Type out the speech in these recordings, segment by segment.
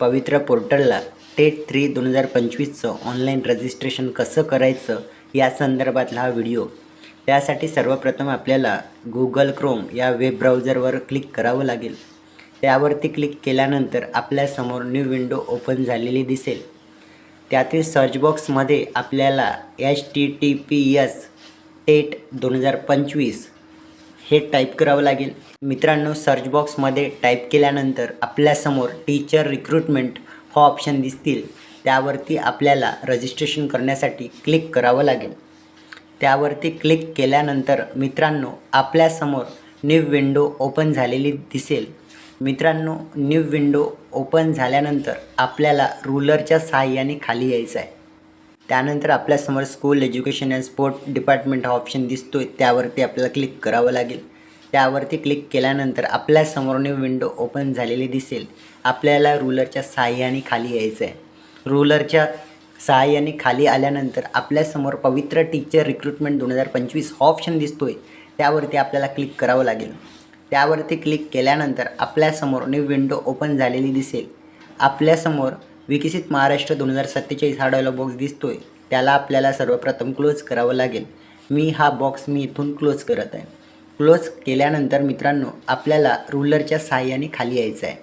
पवित्र पोर्टलला TET 3 2025चं online registration कसं करायचं या संदर्भातला हा व्हिडिओ. त्यासाठी सर्वप्रथम आपल्याला गुगल क्रोम या वेब ब्राउझरवर क्लिक करावं लागेल. त्यावरती क्लिक केल्यानंतर आपल्यासमोर न्यू विंडो ओपन झालेली दिसेल. त्यातील सर्च बॉक्समध्ये आपल्याला HTTPS टेट 2025 हे टाईप करावं लागेल. मित्रांनो, सर्च बॉक्समध्ये टाईप केल्यानंतर आपल्यासमोर टीचर रिक्रुटमेंट हा ऑप्शन दिसतील. त्यावरती आपल्याला रजिस्ट्रेशन करण्यासाठी क्लिक करावं लागेल. त्यावरती क्लिक केल्यानंतर मित्रांनो आपल्यासमोर न्यू विंडो ओपन झालेली दिसेल. मित्रांनो, न्यू विंडो ओपन झाल्यानंतर आपल्याला रुलरच्या सहाय्याने खाली यायचं आहे. त्यानंतर आपल्यासमोर school education and sport department हा ऑप्शन दिसतोय. त्यावरती आपल्याला क्लिक करावं लागेल. त्यावरती क्लिक केल्यानंतर आपल्यासमोर न्यू विंडो ओपन झालेली दिसेल. आपल्याला रुलरच्या सहाय्याने खाली यायचं आहे. रुलरच्या सहाय्याने खाली आल्यानंतर आपल्यासमोर पवित्र टीचर रिक्रुटमेंट 2025 हा ऑप्शन दिसतोय. त्यावरती आपल्याला क्लिक करावं लागेल. त्यावरती क्लिक केल्यानंतर आपल्यासमोर न्यू विंडो ओपन झालेली दिसेल. आपल्यासमोर विकसित महाराष्ट्र 2047 हा डायलॉग बॉक्स दिसतोय. त्याला आपल्याला सर्वप्रथम क्लोज करावं लागेल. मी इथून क्लोज करत आहे. क्लोज केल्यानंतर मित्रांनो आपल्याला रुलरच्या सहाय्याने खाली यायचं आहे.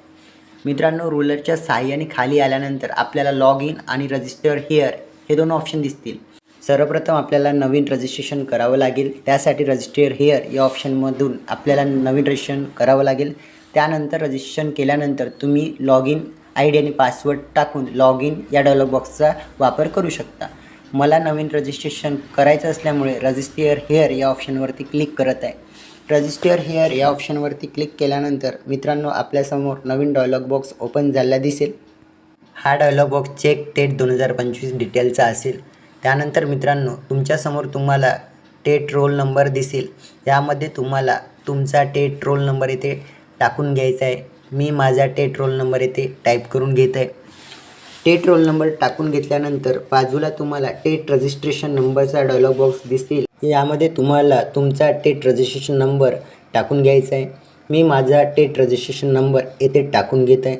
मित्रांनो, रुलरच्या सहाय्याने खाली आल्यानंतर आपल्याला लॉग इन आणि रजिस्टर हिअर हे दोन ऑप्शन दिसतील. सर्वप्रथम आपल्याला नवीन रजिस्ट्रेशन करावं लागेल. त्यासाठी रजिस्टर हिअर या ऑप्शनमधून आपल्याला नवीन रजिस्ट्रेशन करावं लागेल. त्यानंतर रजिस्ट्रेशन केल्यानंतर तुम्ही लॉग इन ID आणि पासवर्ड टाकून लॉग इन या डायलॉग बॉक्सचा वापर करू शकता. मला नवीन रजिस्ट्रेशन करायचं असल्यामुळे रजिस्टर हिअर या ऑप्शनवरती क्लिक करत आहे. रजिस्टर हिअर या ऑप्शनवरती क्लिक केल्यानंतर मित्रांनो आपल्यासमोर नवीन डायलॉग बॉक्स ओपन झालेला दिसेल. हा डायलॉग बॉक्स चेक टेट 2025 डिटेलचा असेल. त्यानंतर मित्रांनो तुमच्यासमोर तुम्हाला टेट रोल नंबर दिसेल. यामध्ये तुम्हाला तुमचा टेट रोल नंबर इथे टाकून घ्यायचा आहे. मी माझा टेट रोल नंबर इथे टाईप करून घेत आहे. टेट रोल नंबर टाकून घेतल्यानंतर बाजूला तुम्हाला टेट रजिस्ट्रेशन नंबरचा डायलॉग बॉक्स दिसतील. यामध्ये तुम्हाला तुमचा टेट रजिस्ट्रेशन नंबर टाकून घ्यायचा आहे. मी माझा टेट रजिस्ट्रेशन नंबर येथे टाकून घेत आहे.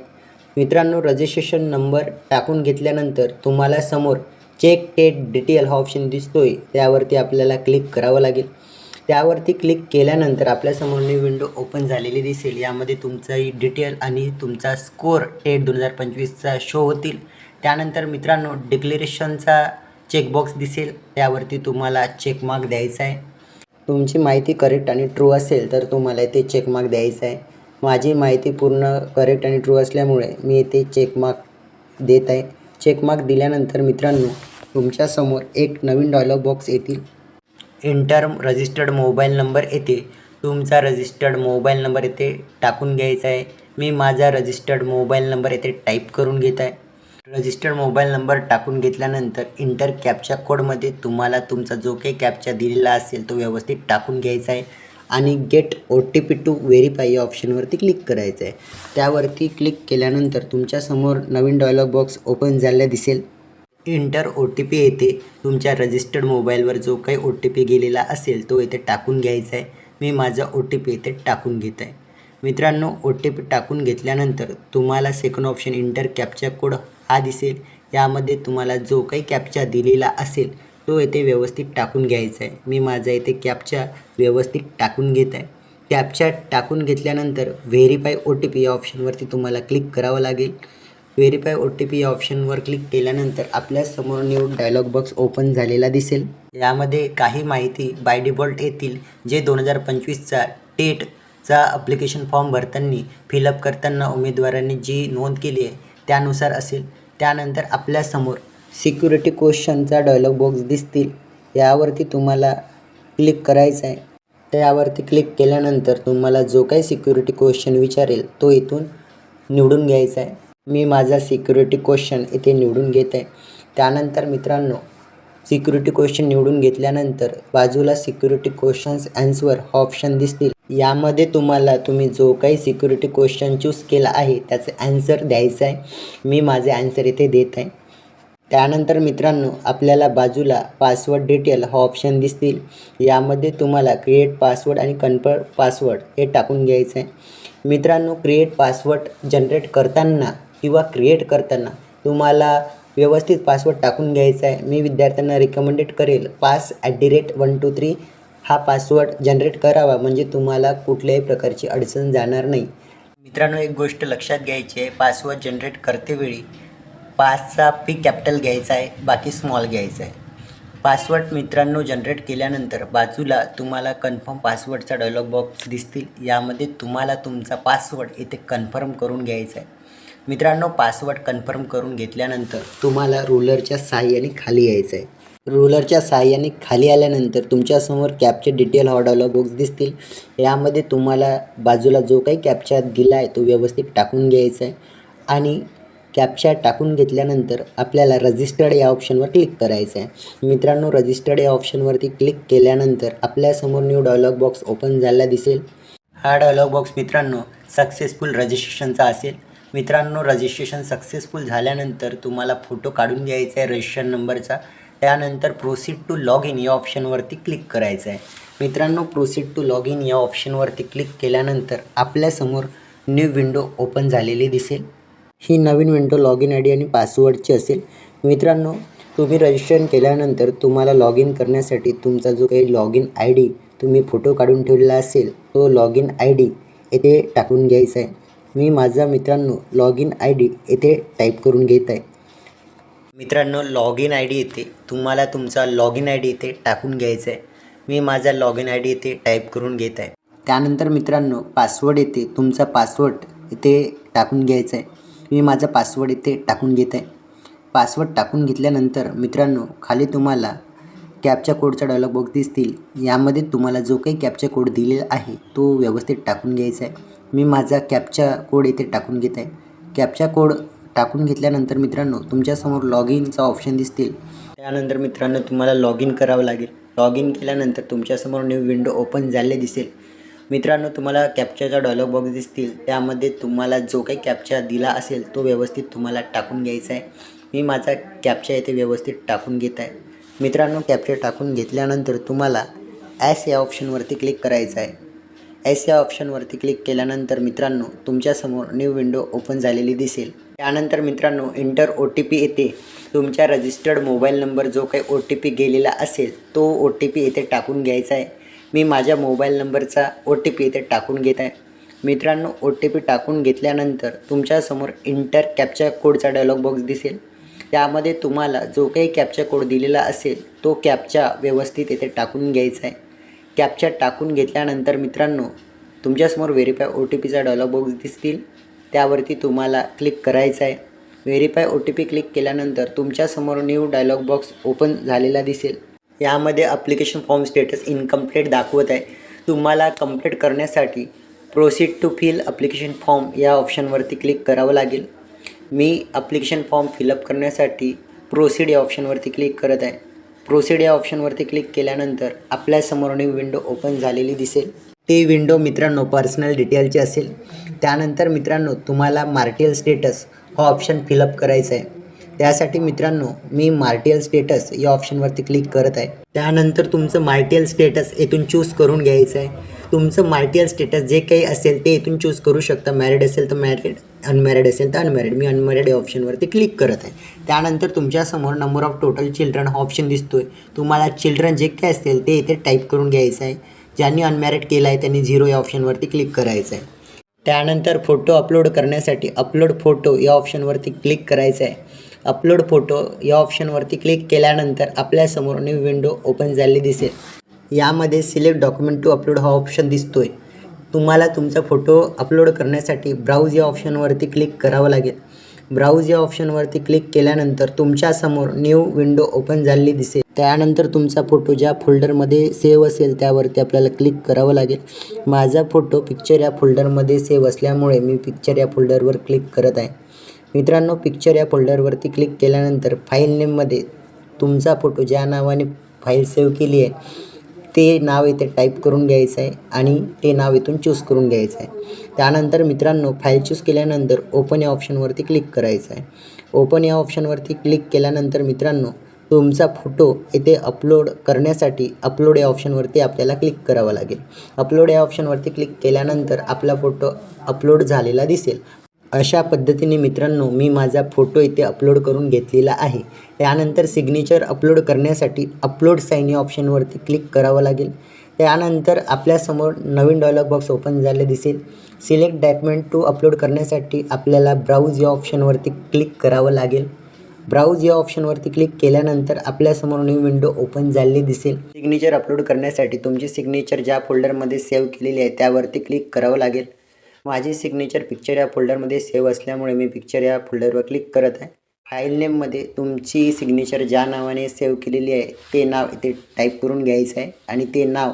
मित्रांनो, रजिस्ट्रेशन नंबर टाकून घेतल्यानंतर तुम्हाला समोर चेक टेट डिटेल हा ऑप्शन दिसतोय. त्यावरती आपल्याला क्लिक करावं लागेल. त्यावरती क्लिक केल्यानंतर आपल्यासमोर न्यू विंडो ओपन झालेली दिसेल. यामध्ये तुमचाही डिटेल आणि तुमचा स्कोअर टेट 2025चा शो होतील. त्यानंतर मित्रांनो डिक्लेरेशनचा चेकबॉक्स दिसेल. त्यावरती तुम्हाला चेकमार्क द्यायचा आहे. तुमची माहिती करेक्ट आणि ट्रू असेल तर तुम्हाला इथे चेकमार्क द्यायचा आहे. माझी माहिती पूर्ण करेक्ट आणि ट्रू असल्यामुळे मी इथे चेकमार्क देत आहे. चेकमार्क दिल्यानंतर मित्रांनो तुमच्यासमोर एक नवीन डायलॉग बॉक्स येतील. एंटर रजिस्टर्ड मोबाईल नंबर येते. तुमचा रजिस्टर्ड मोबाईल नंबर येथे टाकून घ्यायचा आहे. मी माझा रजिस्टर्ड मोबाईल नंबर येथे टाईप करून घेत आहे. रजिस्टर्ड मोबाईल नंबर टाकून घेतल्यानंतर इंटर कॅप्चा कोडमध्ये तुम्हाला तुमचा जो काही कॅप्चा दिलेला असेल तो व्यवस्थित टाकून घ्यायचा आहे आणि गेट OTP टू व्हेरीफाय या ऑप्शनवरती क्लिक करायचं आहे. त्यावरती क्लिक केल्यानंतर तुमच्यासमोर नवीन डायलॉग बॉक्स ओपन झालेला दिसेल. इंटर OTP येते. तुमच्या रजिस्टर्ड मोबाईलवर जो काही OTP गेलेला असेल तो इथे टाकून घ्यायचा आहे. मी माझा OTP इथे टाकून घेत आहे. मित्रांनो, OTP टाकून घेतल्यानंतर तुम्हाला second option inter captcha code हा दिसेल. यामध्ये तुम्हाला जो काही कॅप्चा दिलेला असेल तो इथे व्यवस्थित टाकून घ्यायचा आहे. मी माझा इथे कॅप्चा व्यवस्थित टाकून घेत आहे. कॅप्चा टाकून घेतल्यानंतर व्हेरीफाय OTP या ऑप्शनवरती तुम्हाला क्लिक करावं लागेल. व्हेरीफाय OTP या ऑप्शनवर क्लिक केल्यानंतर आपल्यासमोर न्यू डायलॉग बॉक्स ओपन झालेला दिसेल. यामध्ये काही माहिती बाय डिफॉल्ट येतील जे 2025चा टेटचा ॲप्लिकेशन फॉर्म भरताना फिलअप करताना उमेदवारांनी जी नोंद केली आहे त्यानुसार असेल. त्यानंतर आपल्यासमोर सिक्युरिटी क्वेश्चनचा डायलॉग बॉक्स दिसतील. यावरती तुम्हाला क्लिक करायचं आहे. त्यावरती क्लिक केल्यानंतर तुम्हाला जो काही सिक्युरिटी क्वेश्चन विचारेल तो इथून निवडून घ्यायचा आहे. मी माझा सिक्युरिटी क्वेश्चन इथे निवडून घेत आहे. त्यानंतर मित्रांनो सिक्युरिटी क्वेश्चन निवडून घेतल्यानंतर बाजूला सिक्युरिटी क्वेश्चन्स ॲन्सर हा ऑप्शन दिसतील. यामध्ये तुम्ही जो काही सिक्युरिटी क्वेश्चन चूज केला आहे त्याचे ॲन्सर द्यायचं आहे. मी माझे ॲन्सर इथे देत आहे. त्यानंतर मित्रांनो आपल्याला बाजूला पासवर्ड डिटेल हा ऑप्शन दिसतील. यामध्ये तुम्हाला क्रिएट पासवर्ड आणि कन्फर्म पासवर्ड हे टाकून घ्यायचं आहे. मित्रांनो, क्रिएट पासवर्ड जनरेट करताना किंवा क्रिएट करताना तुम्हाला व्यवस्थित पासवर्ड टाकून घ्यायचा आहे. मी विद्यार्थ्यांना रिकमेंडेड करेल pass@123 हा पासवर्ड जनरेट करावा, म्हणजे तुम्हाला कुठल्याही प्रकारची अडचण जाणार नाही. मित्रांनो, एक गोष्ट लक्षात घ्यायची आहे, पासवर्ड जनरेट करतेवेळी पासचा पी कॅपिटल घ्यायचा आहे, बाकी स्मॉल घ्यायचा आहे. पासवर्ड मित्रांनो जनरेट केल्यानंतर बाजूला तुम्हाला कन्फर्म पासवर्डचा डायलॉग बॉक्स दिसतील. यामध्ये तुम्हाला तुमचा पासवर्ड इथे कन्फर्म करून घ्यायचा आहे. मित्रांनो, पासवर्ड कन्फर्म करून घेतल्यानंतर तुम्हाला रुलरच्या साहाय्याने खाली यायचं आहे. रुलरच्या साहाय्याने खाली आल्यानंतर तुमच्यासमोर कॅप्चा डिटेल हा डायलॉग बॉक्स दिसतील. यामध्ये तुम्हाला बाजूला जो काही कॅप्चा दिला आहे तो व्यवस्थित टाकून घ्यायचा आहे आणि कॅप्चा टाकून घेतल्यानंतर आपल्याला रजिस्टर्ड या ऑप्शनवर क्लिक करायचं आहे. मित्रांनो, रजिस्टर्ड या ऑप्शनवरती क्लिक केल्यानंतर आपल्यासमोर न्यू डायलॉग बॉक्स ओपन झाला दिसेल. हा डायलॉग बॉक्स मित्रांनो सक्सेसफुल रजिस्ट्रेशनचा असेल. मित्रांनो, रजिस्ट्रेशन सक्सेसफुल झाल्यानंतर तुम्हाला फोटो काढून घ्यायचा आहे रजिस्ट्रेशन नंबरचा. त्यानंतर प्रोसीड टू लॉग इन या ऑप्शनवरती क्लिक करायचं आहे. मित्रांनो, प्रोसीड टू लॉग इन या ऑप्शनवरती क्लिक केल्यानंतर आपल्यासमोर न्यू विंडो ओपन झालेली दिसेल. ही नवीन विंडो लॉग इन ID आणि पासवर्डची असेल. मित्रांनो, तुम्ही रजिस्ट्रेशन केल्यानंतर तुम्हाला लॉग इन करण्यासाठी तुमचा जो काही लॉग इन ID तुम्ही फोटो काढून ठेवलेला असेल तो लॉग इन ID येथे टाकून घ्यायचा आहे. मी माझा मित्रांनो लॉग इन ID येथे टाईप करून घेत आहे. मित्रांनो, लॉग इन ID येथे तुम्हाला तुमचा लॉग इन ID येथे टाकून घ्यायचा आहे. मी माझा लॉग इन ID येथे टाईप करून घेत आहे. त्यानंतर मित्रांनो, पासवर्ड येथे तुमचा पासवर्ड इथे टाकून घ्यायचा आहे. मी माझा पासवर्ड इथे टाकून घेत आहे. पासवर्ड टाकून घेतल्यानंतर मित्रांनो, खाली तुम्हाला कॅप्चा कोडचा डायलॉग बॉक्स दिसतील. यामध्ये तुम्हाला जो काही कॅप्चा कोड दिलेला आहे तो व्यवस्थित टाकून घ्यायचा आहे. मी माझा कॅप्चा कोड इथे टाकून घेत आहे. कॅप्चा कोड टाकून घेतल्यानंतर मित्रांनो, तुमच्यासमोर लॉग इनचा ऑप्शन दिसतील. त्यानंतर मित्रांनो, तुम्हाला लॉग इन करावं लागेल. लॉग इन केल्यानंतर तुमच्यासमोर न्यू विंडो ओपन झाले दिसेल. मित्रांनो, तुम्हाला कॅप्चाचा डायलॉग बॉक्स दिसतील. त्यामध्ये तुम्हाला जो काही कॅप्चा दिला असेल तो व्यवस्थित तुम्हाला टाकून घ्यायचा आहे. मी माझा कॅप्चा येथे व्यवस्थित टाकून घेत आहे. मित्रांनो, कॅप्चा टाकून घेतल्यानंतर तुम्हाला ॲस या ऑप्शनवरती क्लिक करायचं आहे. ॲस या ऑप्शनवरती क्लिक केल्यानंतर मित्रांनो, तुमच्यासमोर न्यू विंडो ओपन झालेली दिसेल. त्यानंतर मित्रांनो, इंटर OTP येते. तुमच्या रजिस्टर्ड मोबाईल नंबर जो काही OTP गेलेला असेल तो OTP येथे टाकून घ्यायचा आहे. मी माझ्या मोबाईल नंबरचा OTP येथे टाकून घेत आहे. मित्रांनो, OTP टाकून घेतल्यानंतर तुमच्यासमोर इंटर कॅप्चा कोडचा डायलॉग बॉक्स दिसेल. त्यामध्ये तुम्हाला जो काही कॅप्चा कोड दिलेला असेल तो कॅप्चा व्यवस्थित येथे टाकून घ्यायचा आहे. कॅप्चा टाकून घेतल्यानंतर मित्रांनो, तुमच्यासमोर व्हेरीफाय OTPचा डायलॉग बॉक्स दिसतील. त्यावरती तुम्हाला क्लिक करायचं आहे. व्हेरीफाय OTP क्लिक केल्यानंतर तुमच्यासमोर न्यू डायलॉग बॉक्स ओपन झालेला दिसेल. यामध्ये ॲप्लिकेशन फॉर्म स्टेटस इनकम्प्लीट दाखवत आहे. तुम्हाला कंप्लीट करण्यासाठी proceed to fill application form या ऑप्शनवरती क्लिक करावं लागेल. मी ॲप्लिकेशन फॉर्म फिलअप करण्यासाठी प्रोसीड या ऑप्शनवरती क्लिक करत आहे. प्रोसीड या ऑप्शनवरती क्लिक केल्यानंतर आपल्यासमोर न्यू विंडो ओपन झालेली दिसेल. ती विंडो मित्रांनो पर्सनल डिटेलची असेल. त्यानंतर मित्रांनो, तुम्हाला मार्टियल स्टेटस हा ऑप्शन फिलअप करायचा आहे. त्यासाठी मित्रांनो, मी मार्टियल स्टेटस या ऑप्शनवरती क्लिक करत आहे. त्यानंतर तुमचं मार्टियल स्टेटस येथून चूज करून घ्यायचं आहे. तुमचं मार्टियल स्टेटस जे काही असेल ते इथून चूज करू शकता. मॅरिड असेल तर मॅरिड, अनमॅरिड असेल तर अनमॅरिड. मी अनमॅरिड या ऑप्शनवरती क्लिक करत आहे. त्यानंतर तुमच्यासमोर नंबर ऑफ टोटल चिल्ड्रन हा ऑप्शन दिसतो आहे. तुम्हाला चिल्ड्रन जे काय असेल ते इथे टाईप करून घ्यायचं आहे. ज्यांनी अनमॅरिड केलं आहे त्यांनी 0 या ऑप्शनवरती क्लिक करायचं आहे. त्यानंतर फोटो अपलोड करण्यासाठी अपलोड फोटो या ऑप्शनवरती क्लिक करायचं आहे. अपलोड फोटो या ऑप्शनवरती क्लिक केल्यानंतर आपल्यासमोर न्यू विंडो ओपन झालेली दिसेल. यामध्ये सिलेक्ट डॉक्युमेंट टू अपलोड हा ऑप्शन दिसतो आहे. तुम्हाला तुमचा फोटो अपलोड करण्यासाठी ब्राउज या ऑप्शनवरती क्लिक करावं लागेल. ब्राउज या ऑप्शनवरती क्लिक केल्यानंतर तुमच्यासमोर न्यू विंडो ओपन झालेली दिसेल. त्यानंतर तुमचा फोटो ज्या फोल्डरमध्ये सेव्ह असेल त्यावरती आपल्याला क्लिक करावं लागेल. माझा फोटो पिक्चर या फोल्डरमध्ये सेव्ह असल्यामुळे मी पिक्चर या फोल्डरवर क्लिक करत आहे. मित्रांनो, पिक्चर या फोल्डरवरती क्लिक केल्यानंतर फाईल नेममध्ये तुमचा फोटो ज्या नावाने फाईल सेव्ह केली आहे ते नाव इथे टाईप करून घ्यायचं आहे आणि ते नाव इथून चूज करून घ्यायचं आहे. त्यानंतर मित्रांनो, फाईल चूज केल्यानंतर ओपन या ऑप्शनवरती क्लिक करायचं आहे. ओपन या ऑप्शनवरती क्लिक केल्यानंतर मित्रांनो, तुमचा फोटो इथे अपलोड करण्यासाठी अपलोड या ऑप्शनवरती आपल्याला क्लिक करावं लागेल. अपलोड या ऑप्शनवरती क्लिक केल्यानंतर आपला फोटो अपलोड झालेला दिसेल. अशा पद्धतीने मित्रांनो मी माझा फोटो इथे अपलोड करून घेतलेला आहे। त्यानंतर सिग्नेचर अपलोड करण्यासाठी अपलोड साइन या ऑप्शनवरती क्लिक करावं लागेल। त्यानंतर आपल्यासमोर नवीन डायलॉग बॉक्स ओपन झाले दिसेल। सिलेक्ट डॉक्युमेंट टू अपलोड करण्यासाठी आपल्याला ब्राउज या ऑप्शनवरती क्लिक करावं लागेल। ब्राउज या ऑप्शनवरती क्लिक केल्यानंतर आपल्यासमोर न्यू विंडो ओपन झालेली दिसेल। सिग्नेचर अपलोड करण्यासाठी तुमची सिग्नेचर ज्या फोल्डरमध्ये सेव्ह केलेली आहे त्यावरती क्लिक करावं लागेल। माझी सिग्नेचर पिक्चर या फोल्डरमध्ये सेव्ह असल्यामुळे मी पिक्चर या फोल्डरवर क्लिक करत आहे। फाईल नेममध्ये तुमची सिग्नेचर ज्या नावाने सेव्ह केलेली आहे ते नाव इथे टाईप करून घ्यायचं आहे आणि ते नाव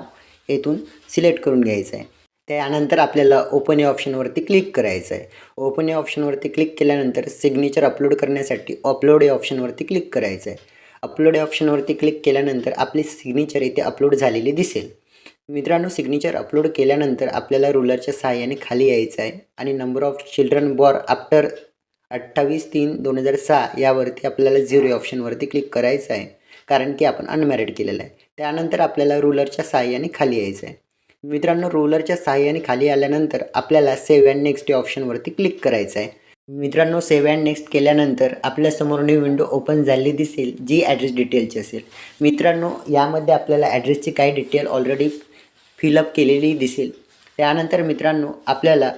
येथून सिलेक्ट करून घ्यायचं आहे। त्यानंतर आपल्याला ओपन या ऑप्शनवरती क्लिक करायचं आहे। ओपन या ऑप्शनवरती क्लिक केल्यानंतर सिग्नेचर अपलोड करण्यासाठी अपलोड या ऑप्शनवरती क्लिक करायचं आहे। अपलोड या ऑप्शनवरती क्लिक केल्यानंतर आपली सिग्नेचर इथे अपलोड झालेली दिसेल। मित्रांनो, सिग्नेचर अपलोड केल्यानंतर आपल्याला रुलरच्या सहाय्याने खाली यायचं आहे आणि number of children born after 28/3/2006 यावरती आपल्याला 0 या ऑप्शनवरती क्लिक करायचं आहे, कारण की आपण अनमॅरिड केलेलं आहे। त्यानंतर आपल्याला रुलरच्या सहाय्याने खाली यायचं आहे। मित्रांनो, रुलरच्या सहाय्याने खाली आल्यानंतर आपल्याला सेव्ह अँड नेक्स्ट या ऑप्शनवरती क्लिक करायचं आहे। मित्रांनो, सेव्ह अँड नेक्स्ट केल्यानंतर आपल्यासमोर न्यू विंडो ओपन झाली दिसेल, जी ॲड्रेस डिटेलची असेल। मित्रांनो, यामध्ये आपल्याला ॲड्रेसची काही डिटेल ऑलरेडी फिलअप केलेली दिसेल। त्यानंतर मित्रांनो आपल्याला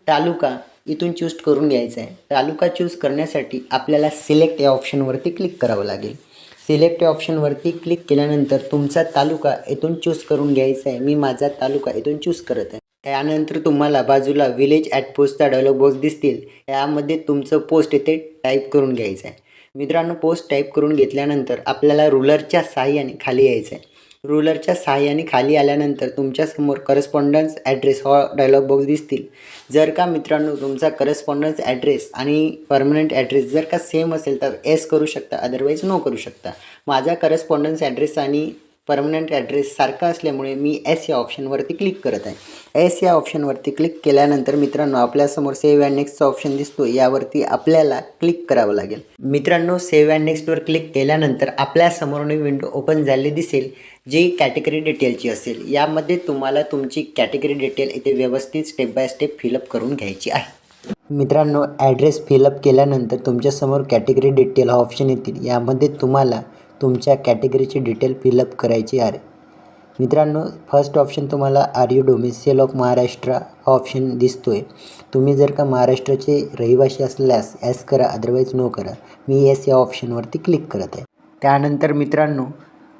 तालुका इथून चूज करून घ्यायचा आहे। तालुका चूज करण्यासाठी आपल्याला सिलेक्ट या ऑप्शनवरती क्लिक करावं लागेल। सिलेक्ट या ऑप्शनवरती क्लिक केल्यानंतर तुमचा तालुका इथून चूज करून घ्यायचा आहे। मी माझा तालुका इथून चूज करत आहे। त्यानंतर तुम्हाला बाजूला विलेज ॲट पोस्टचा डायलॉग बॉक्स दिसतील, यामध्ये तुमचं पोस्ट इथे टाईप करून घ्यायचं आहे। मित्रांनो, पोस्ट टाईप करून घेतल्यानंतर आपल्याला रुलरच्या सहाय्याने खाली यायचं आहे। रुलरच्या सहाय्याने खाली आल्यानंतर तुमच्यासमोर करस्पॉन्डन्स ॲड्रेस हा डायलॉग बॉक्स दिसतील। जर का मित्रांनो तुमचा करस्पॉन्डन्स ॲड्रेस आणि परमनंट ॲड्रेस जर का सेम असेल तर एस करू शकता, अदरवाईज नो करू शकता। माझा करस्पॉन्डन्स ॲड्रेस आणि परमनंट ॲड्रेस सारखा असल्यामुळे मी एस या ऑप्शनवरती क्लिक करत आहे। एस या ऑप्शनवरती क्लिक केल्यानंतर मित्रांनो आपल्यासमोर सेव्ह अँड नेक्स्टचा ऑप्शन दिसतो, यावरती आपल्याला क्लिक करावं लागेल। मित्रांनो, सेव्ह अँड नेक्स्टवर क्लिक केल्यानंतर आपल्यासमोर विंडो ओपन झाली दिसेल, जी कॅटेगरी डिटेलची असेल। यामध्ये तुम्हाला तुमची कॅटेगरी डिटेल इथे व्यवस्थित स्टेप बाय स्टेप फिलअप करून घ्यायची आहे। मित्रांनो, ॲड्रेस फिलअप केल्यानंतर तुमच्यासमोर कॅटेगरी डिटेल हा ऑप्शन येतील। यामध्ये तुम्हाला तुमच्या कॅटेगरीची डिटेल फिलअप करायची आहे। मित्रांनो, फर्स्ट ऑप्शन तुम्हाला are you domicile of Maharashtra हा ऑप्शन दिसतोय। तुम्ही जर का महाराष्ट्राचे रहिवासी असल्यास एस करा, अदरवाईज नो करा। मी एस या ऑप्शनवरती क्लिक करत आहे। त्यानंतर मित्रांनो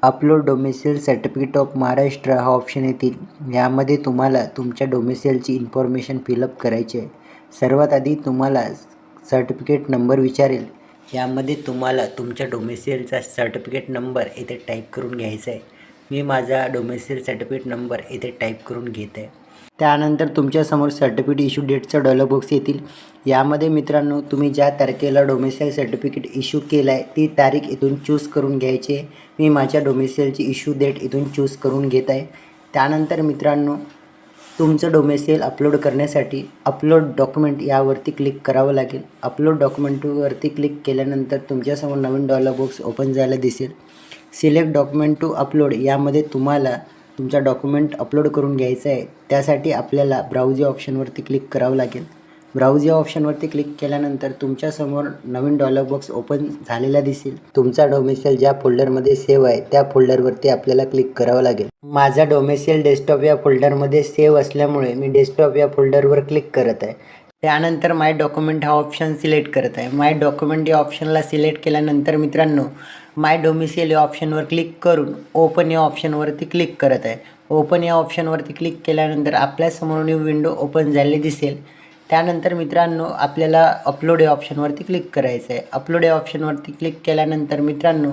upload domicile certificate of Maharashtra हा ऑप्शन येतील। यामध्ये तुम्हाला तुमच्या डोमिसाइलची इन्फॉर्मेशन फिलअप करायची आहे। सर्वात आधी तुम्हाला सर्टिफिकेट नंबर विचारेल, यामध्ये तुम्हाला तुमच्या डोमिसाइलचा सर्टिफिकेट नंबर इथे टाईप करून घ्यायचा आहे। मी माझा डोमिसाइल सर्टिफिकेट नंबर इथे टाईप करून घेत आहे। त्यानंतर तुमच्यासमोर सर्टिफिकेट इश्यू डेटचा डायलॉग बॉक्स येतील। यामध्ये मित्रांनो तुम्ही ज्या तारखेला डोमिसाइल सर्टिफिकेट इश्यू केलं आहे ती तारीख इथून चूज करून घ्यायची आहे। मी माझ्या डोमिसाइलची इश्यू डेट इथून चूज करून घेत आहे। त्यानंतर मित्रांनो तुमचं डोमिसाइल अपलोड करण्यासाठी अपलोड डॉक्युमेंट यावरती क्लिक करावं लागेल। अपलोड डॉक्युमेंटवरती क्लिक केल्यानंतर तुमच्यासमोर नवीन डायलॉग बॉक्स ओपन झाला दिसेल। सिलेक्ट डॉक्युमेंट टू अपलोड यामध्ये तुम्हाला तुमचा डॉक्युमेंट अपलोड करून घ्यायचा आहे। त्यासाठी आपल्याला ब्राउज या ऑप्शनवरती क्लिक करावं लागेल। ब्राउज या ऑप्शनवरती क्लिक केल्यानंतर तुमच्यासमोर नवीन डायलॉग बॉक्स ओपन झालेला दिसेल। तुमचा डोमिसाइल ज्या फोल्डरमध्ये सेव्ह आहे त्या फोल्डरवरती आपल्याला क्लिक करावं लागेल। माझा डोमिसाइल डेस्कटॉप या फोल्डरमध्ये सेव्ह असल्यामुळे मी डेस्कटॉप या फोल्डरवर क्लिक करत आहे। त्यानंतर माय डॉक्युमेंट हा ऑप्शन सिलेक्ट करत आहे। माय डॉक्युमेंट या ऑप्शनला सिलेक्ट केल्यानंतर मित्रांनो माय डोमिसाइल या ऑप्शनवर क्लिक करून ओपन या ऑप्शनवरती क्लिक करत आहे। ओपन या ऑप्शनवरती क्लिक केल्यानंतर आपल्यासमोर न्यू विंडो ओपन झाली दिसेल। त्यानंतर मित्रांनो आपल्याला अपलोड या ऑप्शनवरती क्लिक करायचं आहे। अपलोड या ऑप्शनवरती क्लिक केल्यानंतर मित्रांनो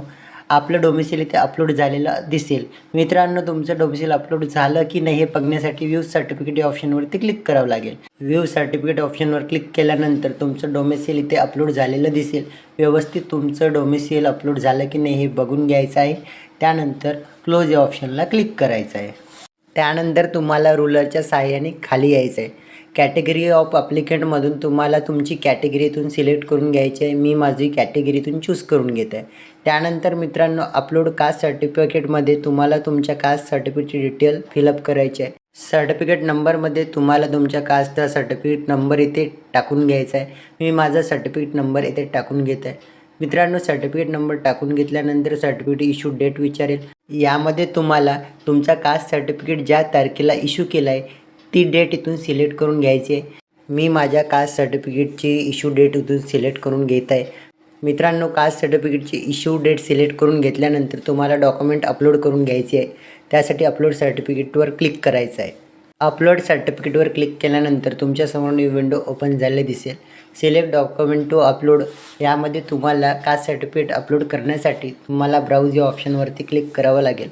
आपलं डोमिसाइल इथे अपलोड झालेलं दिसेल। मित्रांनो, तुमचं डोमिसाइल अपलोड झालं की नाही हे बघण्यासाठी व्ह्यू सर्टिफिकेट या ऑप्शनवरती क्लिक करावं लागेल। व्ह्यू सर्टिफिकेट ऑप्शनवर क्लिक केल्यानंतर तुमचं डोमिसाइल इथे अपलोड झालेलं दिसेल। व्यवस्थित तुमचं डोमिसाइल अपलोड झालं की नाही हे बघून घ्यायचं आहे। त्यानंतर क्लोज या ऑप्शनला क्लिक करायचं आहे। त्यानंतर तुम्हाला रुलरच्या सहाय्याने खाली यायचं आहे। कॅटेगरी ऑफ ॲप्लिकंटमधून तुम्हाला तुमची कॅटेगरी इथून सिलेक्ट करून घ्यायची आहे। मी माझी कॅटेगरी इथून चूज करून घेत आहे। त्यानंतर मित्रांनो अपलोड कास्ट सर्टिफिकेटमध्ये तुम्हाला तुमच्या कास्ट सर्टिफिकेटची डिटेल फिलअप करायची आहे। सर्टिफिकेट नंबरमध्ये तुम्हाला तुमच्या कास्टचा सर्टिफिकेट नंबर इथे टाकून घ्यायचा आहे. मी माझा सर्टिफिकेट नंबर इथे टाकून घेत आहे. मित्रांनो, सर्टिफिकेट नंबर टाकून घेतल्यानंतर सर्टिफिकेट इश्यू डेट विचारेल. यामध्ये तुम्हाला तुमचा कास्ट सर्टिफिकेट ज्या तारखेला इश्यू केला आहे ती डेट इथून सिलेक्ट करून घ्यायची आहे. मी माझ्या कास्ट सर्टिफिकेटची इश्यू डेट इथून सिलेक्ट करून घेत आहे. मित्रांनो, कास्ट सर्टिफिकेटची इश्यू डेट सिलेक्ट करून घेतल्यानंतर तुम्हाला डॉक्युमेंट अपलोड करून घ्यायची आहे. त्यासाठी अपलोड सर्टिफिकेटवर क्लिक करायचं आहे. अपलोड सर्टिफिकेटवर क्लिक केल्यानंतर तुमच्यासमोर न्यू विंडो ओपन झाले दिसेल. सिलेक्ट डॉक्युमेंट टू अपलोड यामध्ये तुम्हाला कास्ट सर्टिफिकेट अपलोड करण्यासाठी तुम्हाला ब्राउज या ऑप्शनवरती क्लिक करावं लागेल.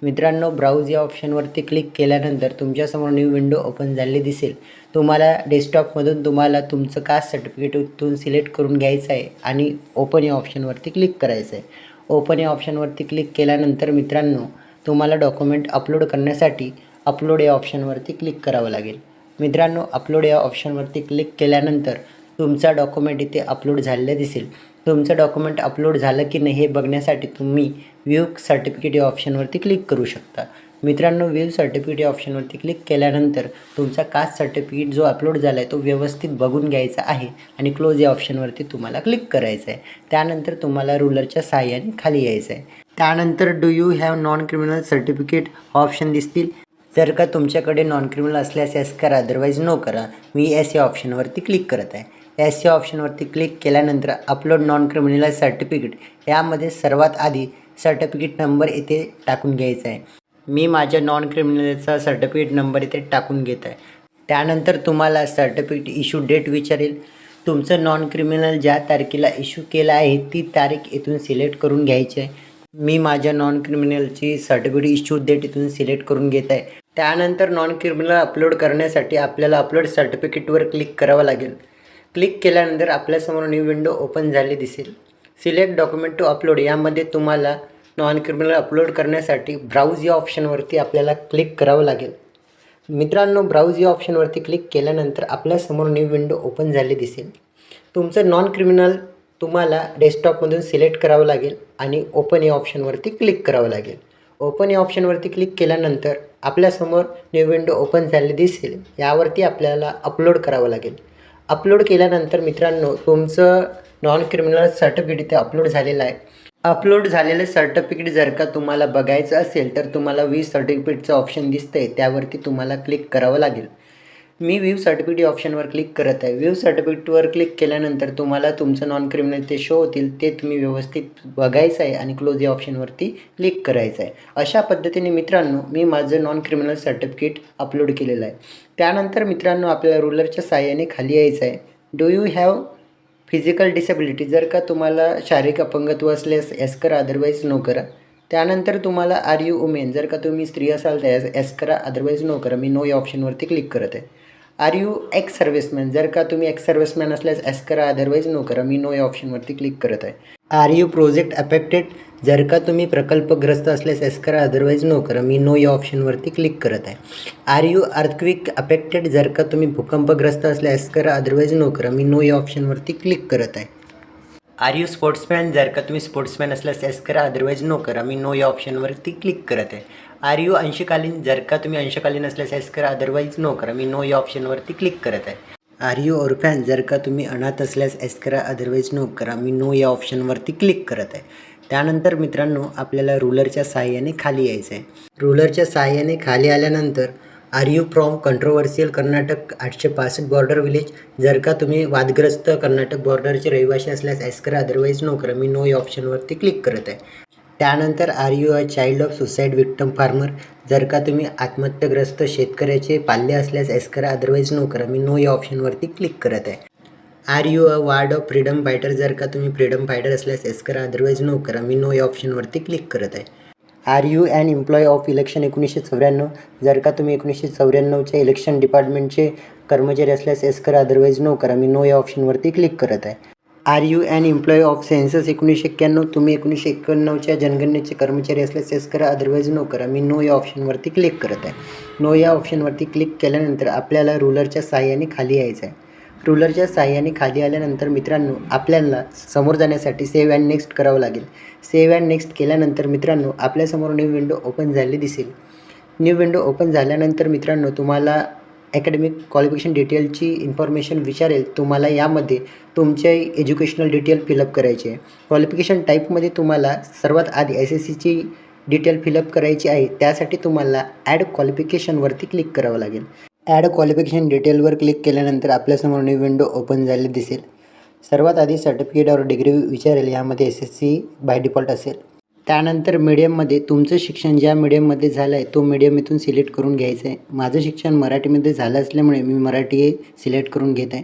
मित्रांनो, ब्राउज या ऑप्शनवरती क्लिक केल्यानंतर तुमच्यासमोर न्यू विंडो ओपन झाले दिसेल. तुम्हाला डेस्कटॉपमधून तुम्हाला तुमचं कास्ट सर्टिफिकेट इथून सिलेक्ट करून घ्यायचं आहे आणि ओपन या ऑप्शनवरती क्लिक करायचं आहे. ओपन या ऑप्शनवरती क्लिक केल्यानंतर मित्रांनो, तुम्हाला डॉक्युमेंट अपलोड करण्यासाठी अपलोड या ऑप्शनवरती क्लिक करावं लागेल. मित्रांनो, अपलोड या ऑप्शनवरती क्लिक केल्यानंतर तुमचा डॉक्युमेंट इथे अपलोड झालेलं दिसेल. तुमचं डॉक्युमेंट अपलोड झालं की नाही हे बघण्यासाठी तुम्ही व्ह्यू सर्टिफिकेट या ऑप्शनवरती क्लिक करू शकता. मित्रांनो, व्ह्यू सर्टिफिकेट या ऑप्शनवरती क्लिक केल्यानंतर तुमचा कास्ट सर्टिफिकेट जो अपलोड झाला आहे तो व्यवस्थित बघून घ्यायचा आहे आणि क्लोज या ऑप्शनवरती तुम्हाला क्लिक करायचं आहे. त्यानंतर तुम्हाला रुलरच्या साहाय्याने खाली यायचं आहे. त्यानंतर do you have non criminal certificate option दिसतील. जर का तुमच्याकडे नॉन क्रिमिनल असल्यास येस करा, अदरवाईज नो करा. मी येस या ऑप्शनवरती क्लिक करत आहे. येस या ऑप्शनवरती क्लिक केल्यानंतर अपलोड नॉन क्रिमिनल सर्टिफिकेट यामध्ये सर्वात आधी सर्टिफिकेट नंबर इथे टाकून घ्यायचा आहे. मी माझ्या नॉन क्रिमिनलचा सर्टिफिकेट नंबर इथे टाकून घेत आहे. त्यानंतर तुम्हाला सर्टिफिकेट इश्यू डेट विचारेल. तुमचं नॉन क्रिमिनल ज्या तारखेला इश्यू केलं आहे ती तारीख इथून सिलेक्ट करून घ्यायची आहे. मी माझ्या नॉन क्रिमिनलची सर्टिफिकेट इश्यू डेट इथून सिलेक्ट करून घेत आहे. त्यानंतर नॉन क्रिमिनल अपलोड करण्यासाठी आपल्याला अपलोड सर्टिफिकेटवर क्लिक करावं लागेल. क्लिक केल्यानंतर आपल्यासमोर न्यू विंडो ओपन झाली दिसेल. सिलेक्ट डॉक्युमेंट टू अपलोड यामध्ये तुम्हाला नॉन क्रिमिनल अपलोड करण्यासाठी ब्राउज या ऑप्शनवरती आपल्याला क्लिक करावं लागेल. मित्रांनो, ब्राउज या ऑप्शनवरती क्लिक केल्यानंतर आपल्यासमोर न्यू विंडो ओपन झाली दिसेल. तुमचं नॉन क्रिमिनल तुम्हाला डेस्कटॉपमधून सिलेक्ट करावं लागेल आणि ओपन या ऑप्शनवरती क्लिक करावं लागेल. ओपन या ऑप्शनवरती क्लिक केल्यानंतर आपल्यासमोर न्यू विंडो ओपन झाली दिसेल. यावरती आपल्याला अपलोड करावं लागेल. अपलोड केल्यानंतर मित्रांनो, तुमचं नॉन क्रिमिनल सर्टिफिकेट इथे अपलोड झालेलं आहे. अपलोड झालेलं सर्टिफिकेट जर का तुम्हाला बघायचं असेल तर तुम्हाला व्ह्यू सर्टिफिकेटचं ऑप्शन दिसतं आहे, त्यावरती तुम्हाला क्लिक करावं लागेल. मी व्ह्यू सर्टिफिकेट ऑप्शनवर क्लिक करत आहे. व्ह्यू सर्टिफिकेटवर क्लिक केल्यानंतर तुम्हाला तुमचं नॉन क्रिमिनल ते शो होतील, ते तुम्ही व्यवस्थित बघायचं आहे आणि क्लोज या ऑप्शनवरती क्लिक करायचं आहे. अशा पद्धतीने मित्रांनो, मी माझं नॉन क्रिमिनल सर्टिफिकेट अपलोड केलेलं आहे. त्यानंतर मित्रांनो, आपल्याला रुलरच्या साहाय्याने खाली यायचं आहे. Do you have physical disability जर का तुम्हाला शारीरिक अपंगत्व असल्यास येस करा, अदरवाईज नो करा. त्यानंतर तुम्हाला आर यू वुमेन जर का तुम्ही स्त्री असाल तर येस करा, अदरवाईज नो करा. मी नो या ऑप्शनवरती क्लिक करत आहे. आर यू एक्स सर्व्हिसमॅन जर का तुम्ही एक्स सर्व्हिसमॅन असल्यास येस करा, अदरवाईज नो करा. मी नो या ऑप्शनवरती क्लिक करत आहे. आर यू प्रोजेक्ट अफेक्टेड जर का तुम्ही प्रकल्पग्रस्त असल्यास येस करा, अदरवाईज नो करा. मी नो या ऑप्शनवरती क्लिक करत आहे. आर यू अर्थक्विक अफेक्टेड जर का तुम्ही भूकंपग्रस्त असल्यास येस करा, अदरवाईज नो करा. मी नो या ऑप्शनवरती क्लिक करत आहे. आर यू स्पोर्ट्समॅन जर का तुम्ही स्पोर्ट्समॅन असल्यास येस करा, अदरवाईज नो करा. मी नो या ऑप्शनवरती क्लिक करत आहे. आर यू अंशकालीन जर का तुम्ही अंशकालीन असल्यास येस करा, अदरवाईज नो करा. मी नो या ऑप्शनवरती क्लिक करत आहे. आर यू ऑर्फॅन जर का तुम्ही अनाथ असल्यास येस करा, अदरवाईज नो करा. मी नो या ऑप्शनवरती क्लिक करत आहे. त्यानंतर मित्रांनो, आपल्याला रुलरच्या साहाय्याने खाली यायचं आहे. रुलरच्या साहाय्याने खाली आल्यानंतर are you from controversial Karnataka 865 border village जर का तुम्ही वादग्रस्त कर्नाटक बॉर्डरचे रहिवासी असल्यास येस करा, अदरवाईज नो करा. मी नो या ऑप्शनवरती क्लिक करत आहे. त्यानंतर are you a child of suicide victim farmer जर का तुम्ही आत्महत्याग्रस्त शेतकऱ्याचे पाल्य असल्यास येस करा, अदरवाईज नो करा. मी नो या ऑप्शनवरती क्लिक करत आहे. Are you a ward of freedom fighter जर का तुम्ही फ्रीडम फायटर असल्यास येस करा, अदरवाईज नो करा. मी नो या ऑप्शनवरती क्लिक करत आहे. Are you an employ of election 1994 जर का तुम्ही 1994च्या इलेक्शन डिपार्टमेंटचे कर्मचारी असल्यास येस करा, अदरवाईज नो करा. मी नो या ऑप्शनवरती क्लिक करत आहे. Are you an employ of census 1991 तुम्ही 1991च्या जनगणनेचे कर्मचारी असल्यास येस करा, अदरवाईज नो करा. मी नो या ऑप्शनवरती क्लिक करत आहे. नो या ऑप्शनवरती क्लिक केल्यानंतर आपल्याला रुलरच्या साहाय्याने खाली यायचं आहे. रुलरच्या साहाय्याने खाली आल्यानंतर मित्रांनो, आपल्याला समोर जाण्यासाठी सेव्ह अँड नेक्स्ट करावं लागेल. सेव्ह अँड नेक्स्ट केल्यानंतर मित्रांनो, आपल्यासमोर न्यू विंडो ओपन झाली दिसेल. न्यू विंडो ओपन झाल्यानंतर मित्रांनो तुम्हाला ॲकॅडमिक क्वालिफिकेशन डिटेलची इन्फॉर्मेशन विचारेल. तुम्हाला यामध्ये तुमचे एज्युकेशनल डिटेल फिलअप करायचे आहे. क्वालिफिकेशन टाईपमध्ये तुम्हाला सर्वात आधी SSCची डिटेल फिलअप करायची आहे. त्यासाठी तुम्हाला ॲड क्वालिफिकेशनवरती क्लिक करावं लागेल. ॲड क्वालिफिकेशन डिटेलवर क्लिक केल्यानंतर आपल्यासमोर न्यू विंडो ओपन झालेली दिसेल. सर्वात आधी सर्टिफिकेट और डिग्री विचारेल. यामध्ये SSC बाय डिफॉल्ट असेल. त्यानंतर मीडियममध्ये तुमचं शिक्षण ज्या मीडियममध्ये झालं आहे तो मीडियम इथून सिलेक्ट करून घ्यायचं आहे. माझं शिक्षण मराठीमध्ये झालं असल्यामुळे मी मराठी सिलेक्ट करून घेत आहे.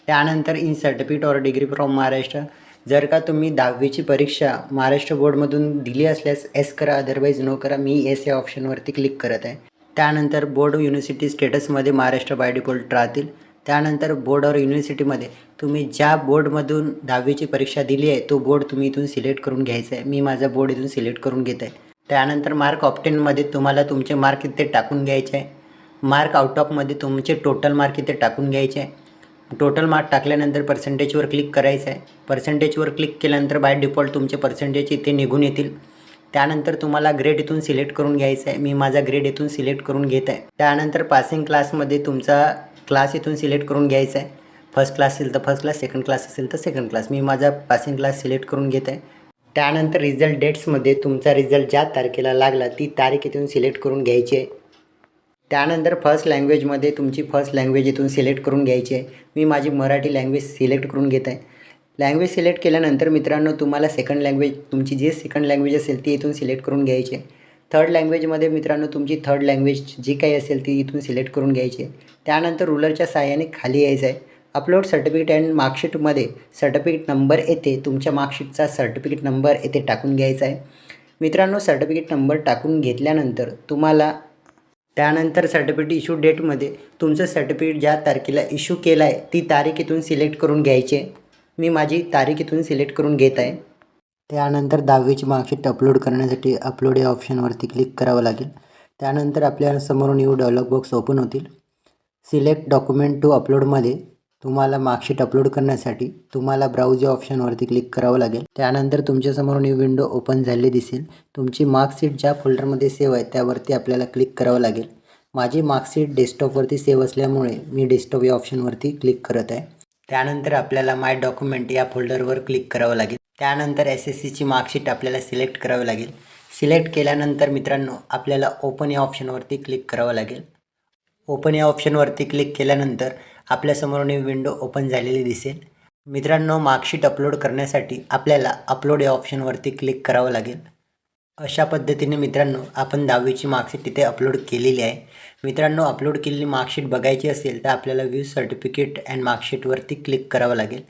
त्यानंतर इन सर्टिफिकेट और डिग्री फ्रॉम महाराष्ट्र. जर का तुम्ही 10वीची परीक्षा महाराष्ट्र बोर्डमधून दिली असल्यास एस करा, अदरवाईज नो करा. मी एस या ऑप्शनवरती क्लिक करत आहे. त्यानंतर बोर्ड युनिव्हर्सिटी स्टेटसमध्ये महाराष्ट्र बाय डिफॉल्ट राहतील. त्यानंतर बोर्ड और युनिव्हर्सिटीमध्ये तुम्ही ज्या बोर्डमधून 10वीची परीक्षा दिली आहे तो बोर्ड तुम्ही इथून सिलेक्ट करून घ्यायचा आहे. मी माझा बोर्ड इथून सिलेक्ट करून घेत आहे. त्यानंतर मार्क ऑप्टेनमध्ये तुम्हाला तुमचे मार्क इथे टाकून घ्यायचे आहे. मार्क आउट ऑफमध्ये तुमचे टोटल मार्क इथे टाकून घ्यायचे आहे. टोटल मार्क टाकल्यानंतर पर्सेंटेजवर क्लिक करायचं आहे. पर्सेंटेजवर क्लिक केल्यानंतर बाय डिफॉल्ट तुमचे पर्सेंटेज इथे निघून येतील. त्यानंतर तुम्हाला ग्रेड इथून सिलेक्ट करून घ्यायचा आहे. मी माझा ग्रेड इथून सिलेक्ट करून घेत आहे. त्यानंतर पासिंग क्लासमध्ये तुमचा क्लास इथून सिलेक्ट करून घ्यायचा आहे. फर्स्ट क्लास असेल तर फर्स्ट क्लास, सेकंड क्लास असेल तर सेकंड क्लास. मी माझा पासिंग क्लास सिलेक्ट करून घेत आहे. त्यानंतर रिझल्ट डेट्समध्ये तुमचा रिझल्ट ज्या तारखेला लागला ती तारीख इथून सिलेक्ट करून घ्यायची आहे. त्यानंतर फर्स्ट लँग्वेजमध्ये तुमची फर्स्ट लँग्वेज इथून सिलेक्ट करून घ्यायची आहे. मी माझी मराठी लँग्वेज सिलेक्ट करून घेत आहे. लँग्वेज सिलेक्ट केल्यानंतर मित्रांनो तुम्हाला सेकंड लँग्वेज तुमची जी सेकंड लँग्वेज असेल ती इथून सिलेक्ट करून घ्यायची आहे. थर्ड लँग्वेजमध्ये मित्रांनो तुमची थर्ड लँग्वेज जी काही असेल ती इथून सिलेक्ट करून घ्यायची आहे. त्यानंतर रुलरच्या साहाय्याने खाली यायचं आहे. अपलोड सर्टिफिकेट अँड मार्कशीटमध्ये सर्टिफिकेट नंबर येते. तुमच्या मार्कशीटचा सर्टिफिकेट नंबर येथे टाकून घ्यायचा आहे. मित्रांनो सर्टिफिकेट नंबर टाकून घेतल्यानंतर तुम्हाला त्यानंतर सर्टिफिकेट इश्यू डेटमध्ये तुमचं सर्टिफिकेट ज्या तारखेला इश्यू केलं आहे ती तारीख इथून सिलेक्ट करून घ्यायची आहे. मी माझी तारीख इथून सिलेक्ट करून घेत आहे. त्यानंतर 10वीची मार्कशीट अपलोड करण्यासाठी अपलोड या ऑप्शनवरती क्लिक करावं लागेल. त्यानंतर आपल्यासमोर न्यू डायलॉग बॉक्स ओपन होतील. सिलेक्ट डॉक्युमेंट टू अपलोडमध्ये तुम्हाला मार्कशीट अपलोड करण्यासाठी तुम्हाला ब्राउज या ऑप्शनवरती क्लिक करावं लागेल. त्यानंतर तुमच्यासमोर न्यू विंडो ओपन झालेली दिसेल. तुमची मार्कशीट ज्या फोल्डरमध्ये सेव्ह आहे त्यावरती आपल्याला क्लिक करावं लागेल. माझी मार्कशीट डेस्कटॉपवरती सेव्ह असल्यामुळे मी डेस्कटॉप या ऑप्शनवरती क्लिक करत आहे. त्यानंतर आपल्याला माय डॉक्युमेंट या फोल्डरवर क्लिक करावं लागेल. त्यानंतर SSCची मार्कशीट आपल्याला सिलेक्ट करावं लागेल. सिलेक्ट केल्यानंतर मित्रांनो आपल्याला ओपन या ऑप्शनवरती क्लिक करावं लागेल. ओपन या ऑप्शनवरती क्लिक केल्यानंतर आपल्यासमोर न्यू विंडो ओपन झालेली दिसेल. मित्रांनो मार्कशीट अपलोड करण्यासाठी आपल्याला अपलोड या ऑप्शनवरती क्लिक करावं लागेल. अशा पद्धतीने मित्रांनो आपण 10वीची मार्कशीट तिथे अपलोड केलेली आहे. मित्रांनो अपलोड केलेली मार्कशीट बघायची असेल तर आपल्याला व्ह्यू सर्टिफिकेट अँड मार्कशीटवरती क्लिक करावं लागेल.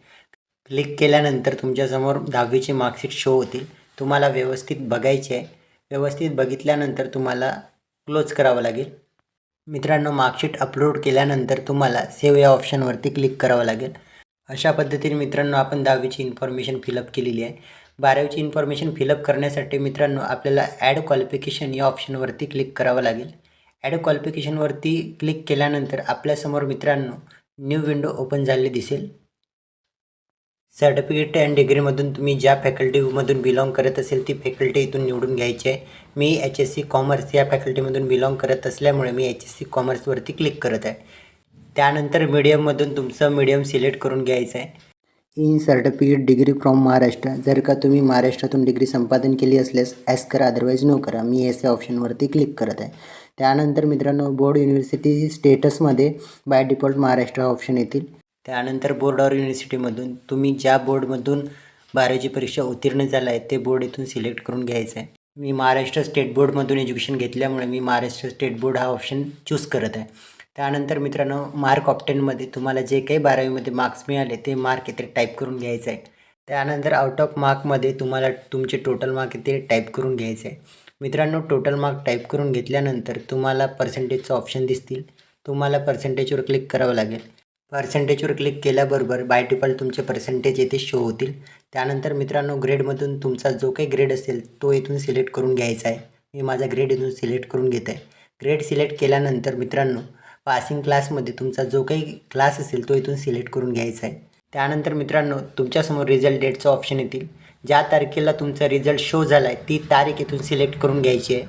क्लिक केल्यानंतर तुमच्यासमोर 10वीची मार्कशीट शो होतील. तुम्हाला व्यवस्थित बघायची आहे. व्यवस्थित बघितल्यानंतर तुम्हाला क्लोज करावं लागेल. मित्रांनो मार्कशीट अपलोड केल्यानंतर तुम्हाला सेव्ह या ऑप्शनवरती क्लिक करावं लागेल. अशा पद्धतीने मित्रांनो आपण 10वीची इन्फॉर्मेशन फिलअप केलेली आहे. 12वीची इन्फॉर्मेशन फिलअप करण्यासाठी मित्रांनो आपल्याला ॲड क्वालिफिकेशन या ऑप्शनवरती क्लिक करावं लागेल. ॲड क्वालिफिकेशनवरती क्लिक केल्यानंतर आपल्यासमोर मित्रांनो न्यू विंडो ओपन झालेली दिसेल. सर्टिफिकेट अँड डिग्रीमधून तुम्ही ज्या फॅकल्टीमधून बिलॉंग करत असेल ती फॅकल्टी इथून निवडून घ्यायची आहे. मी HSC कॉमर्स या फॅकल्टीमधून बिलॉंग करत असल्यामुळे मी HSC कॉमर्सवरती क्लिक करत आहे. त्यानंतर मीडियममधून तुमचं मीडियम सिलेक्ट करून घ्यायचं आहे. In certificate degree from Maharashtra. जर का तुम्ही महाराष्ट्रातून डिग्री संपादन केली असल्यास एस करा, अदरवाईज नो करा. मी एस या ऑप्शनवरती क्लिक करत आहे. त्यानंतर मित्रांनो बोर्ड युनिव्हर्सिटी स्टेटसमध्ये बाय डिफॉल्ट महाराष्ट्र ऑप्शन येतील. त्यानंतर बोर्ड और युनिव्हर्सिटीमधून तुम्ही ज्या बोर्डमधून 12वीची परीक्षा उत्तीर्ण झाला आहे ते बोर्ड इथून सिलेक्ट करून घ्यायचं आहे. मी महाराष्ट्र स्टेट बोर्डमधून एज्युकेशन घेतल्यामुळे मी महाराष्ट्र स्टेट बोर्ड हा ऑप्शन चूज करत आहे. त्यानंतर मित्रांनो मार्क ऑप्टेनमध्ये तुम्हाला जे काही 12वीमध्ये मार्क्स मिळाले ते मार्क इथे टाईप करून घ्यायचं आहे. त्यानंतर आउट ऑफ मार्कमध्ये तुम्हाला तुमचे टोटल मार्क इथे टाईप करून घ्यायचं आहे. मित्रांनो टोटल मार्क टाईप करून घेतल्यानंतर तुम्हाला पर्सेंटेजचं ऑप्शन दिसतील. तुम्हाला पर्सेंटेजवर क्लिक करावं लागेल. पर्सेंटेजवर क्लिक केल्याबरोबर बाय डिफॉल्ट तुमचे पर्सेंटेज येथे शो होतील. त्यानंतर मित्रांनो ग्रेडमधून तुमचा जो काही ग्रेड असेल तो इथून सिलेक्ट करून घ्यायचा आहे. मी माझा ग्रेड इथून सिलेक्ट करून घेत आहे. ग्रेड सिलेक्ट केल्यानंतर मित्रांनो पासिंग क्लासमध्ये तुमचा जो काही क्लास असेल तो इथून सिलेक्ट करून घ्यायचा आहे. त्यानंतर मित्रांनो तुमच्यासमोर रिझल्ट डेटचं ऑप्शन येतील. ज्या तारखेला तुमचा रिझल्ट शो झाला आहे ती तारीख इथून सिलेक्ट करून घ्यायची आहे.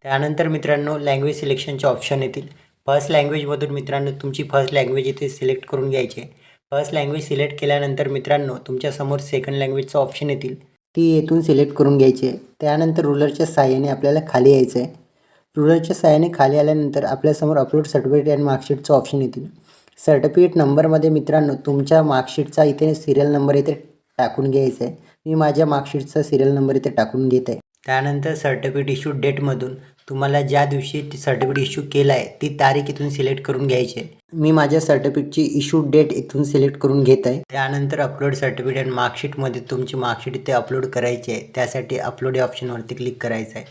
त्यानंतर मित्रांनो लँग्वेज सिलेक्शनचे ऑप्शन येतील. फर्स्ट लँग्वेजमधून मित्रांनो तुमची फर्स्ट लँग्वेज इथे सिलेक्ट करून घ्यायची आहे. फर्स्ट लँग्वेज सिलेक्ट केल्यानंतर मित्रांनो तुमच्यासमोर सेकंड लँग्वेजचं ऑप्शन येतील, ती येथून सिलेक्ट करून घ्यायची आहे. त्यानंतर रुलरच्या साहाय्याने आपल्याला खाली यायचं आहे. रुलरच्या साहाय्याने खाली आल्यानंतर आपल्यासमोर अपलोड सर्टिफिकेट आणि मार्कशीटचं ऑप्शन येतील. सर्टिफिकेट नंबरमध्ये मित्रांनो तुमच्या मार्कशीटचा इथे सिरियल नंबर इथे टाकून घ्यायचा आहे. मी माझ्या मार्कशीटचा सिरियल नंबर इथे टाकून घेत आहे. त्यानंतर सर्टिफिकेट इश्यू डेटमधून तुम्हाला ज्या दिवशी सर्टिफिकेट इश्यू केला आहे ती तारीख इथून सिलेक्ट करून घ्यायची आहे. मी माझ्या सर्टिफिकेटची इश्यू डेट इथून सिलेक्ट करून घेत आहे. त्यानंतर अपलोड सर्टिफिकेट आणि मार्कशीटमध्ये तुमची मार्कशीट इथे अपलोड करायची आहे. त्यासाठी अपलोड या ऑप्शनवरती क्लिक करायचं आहे.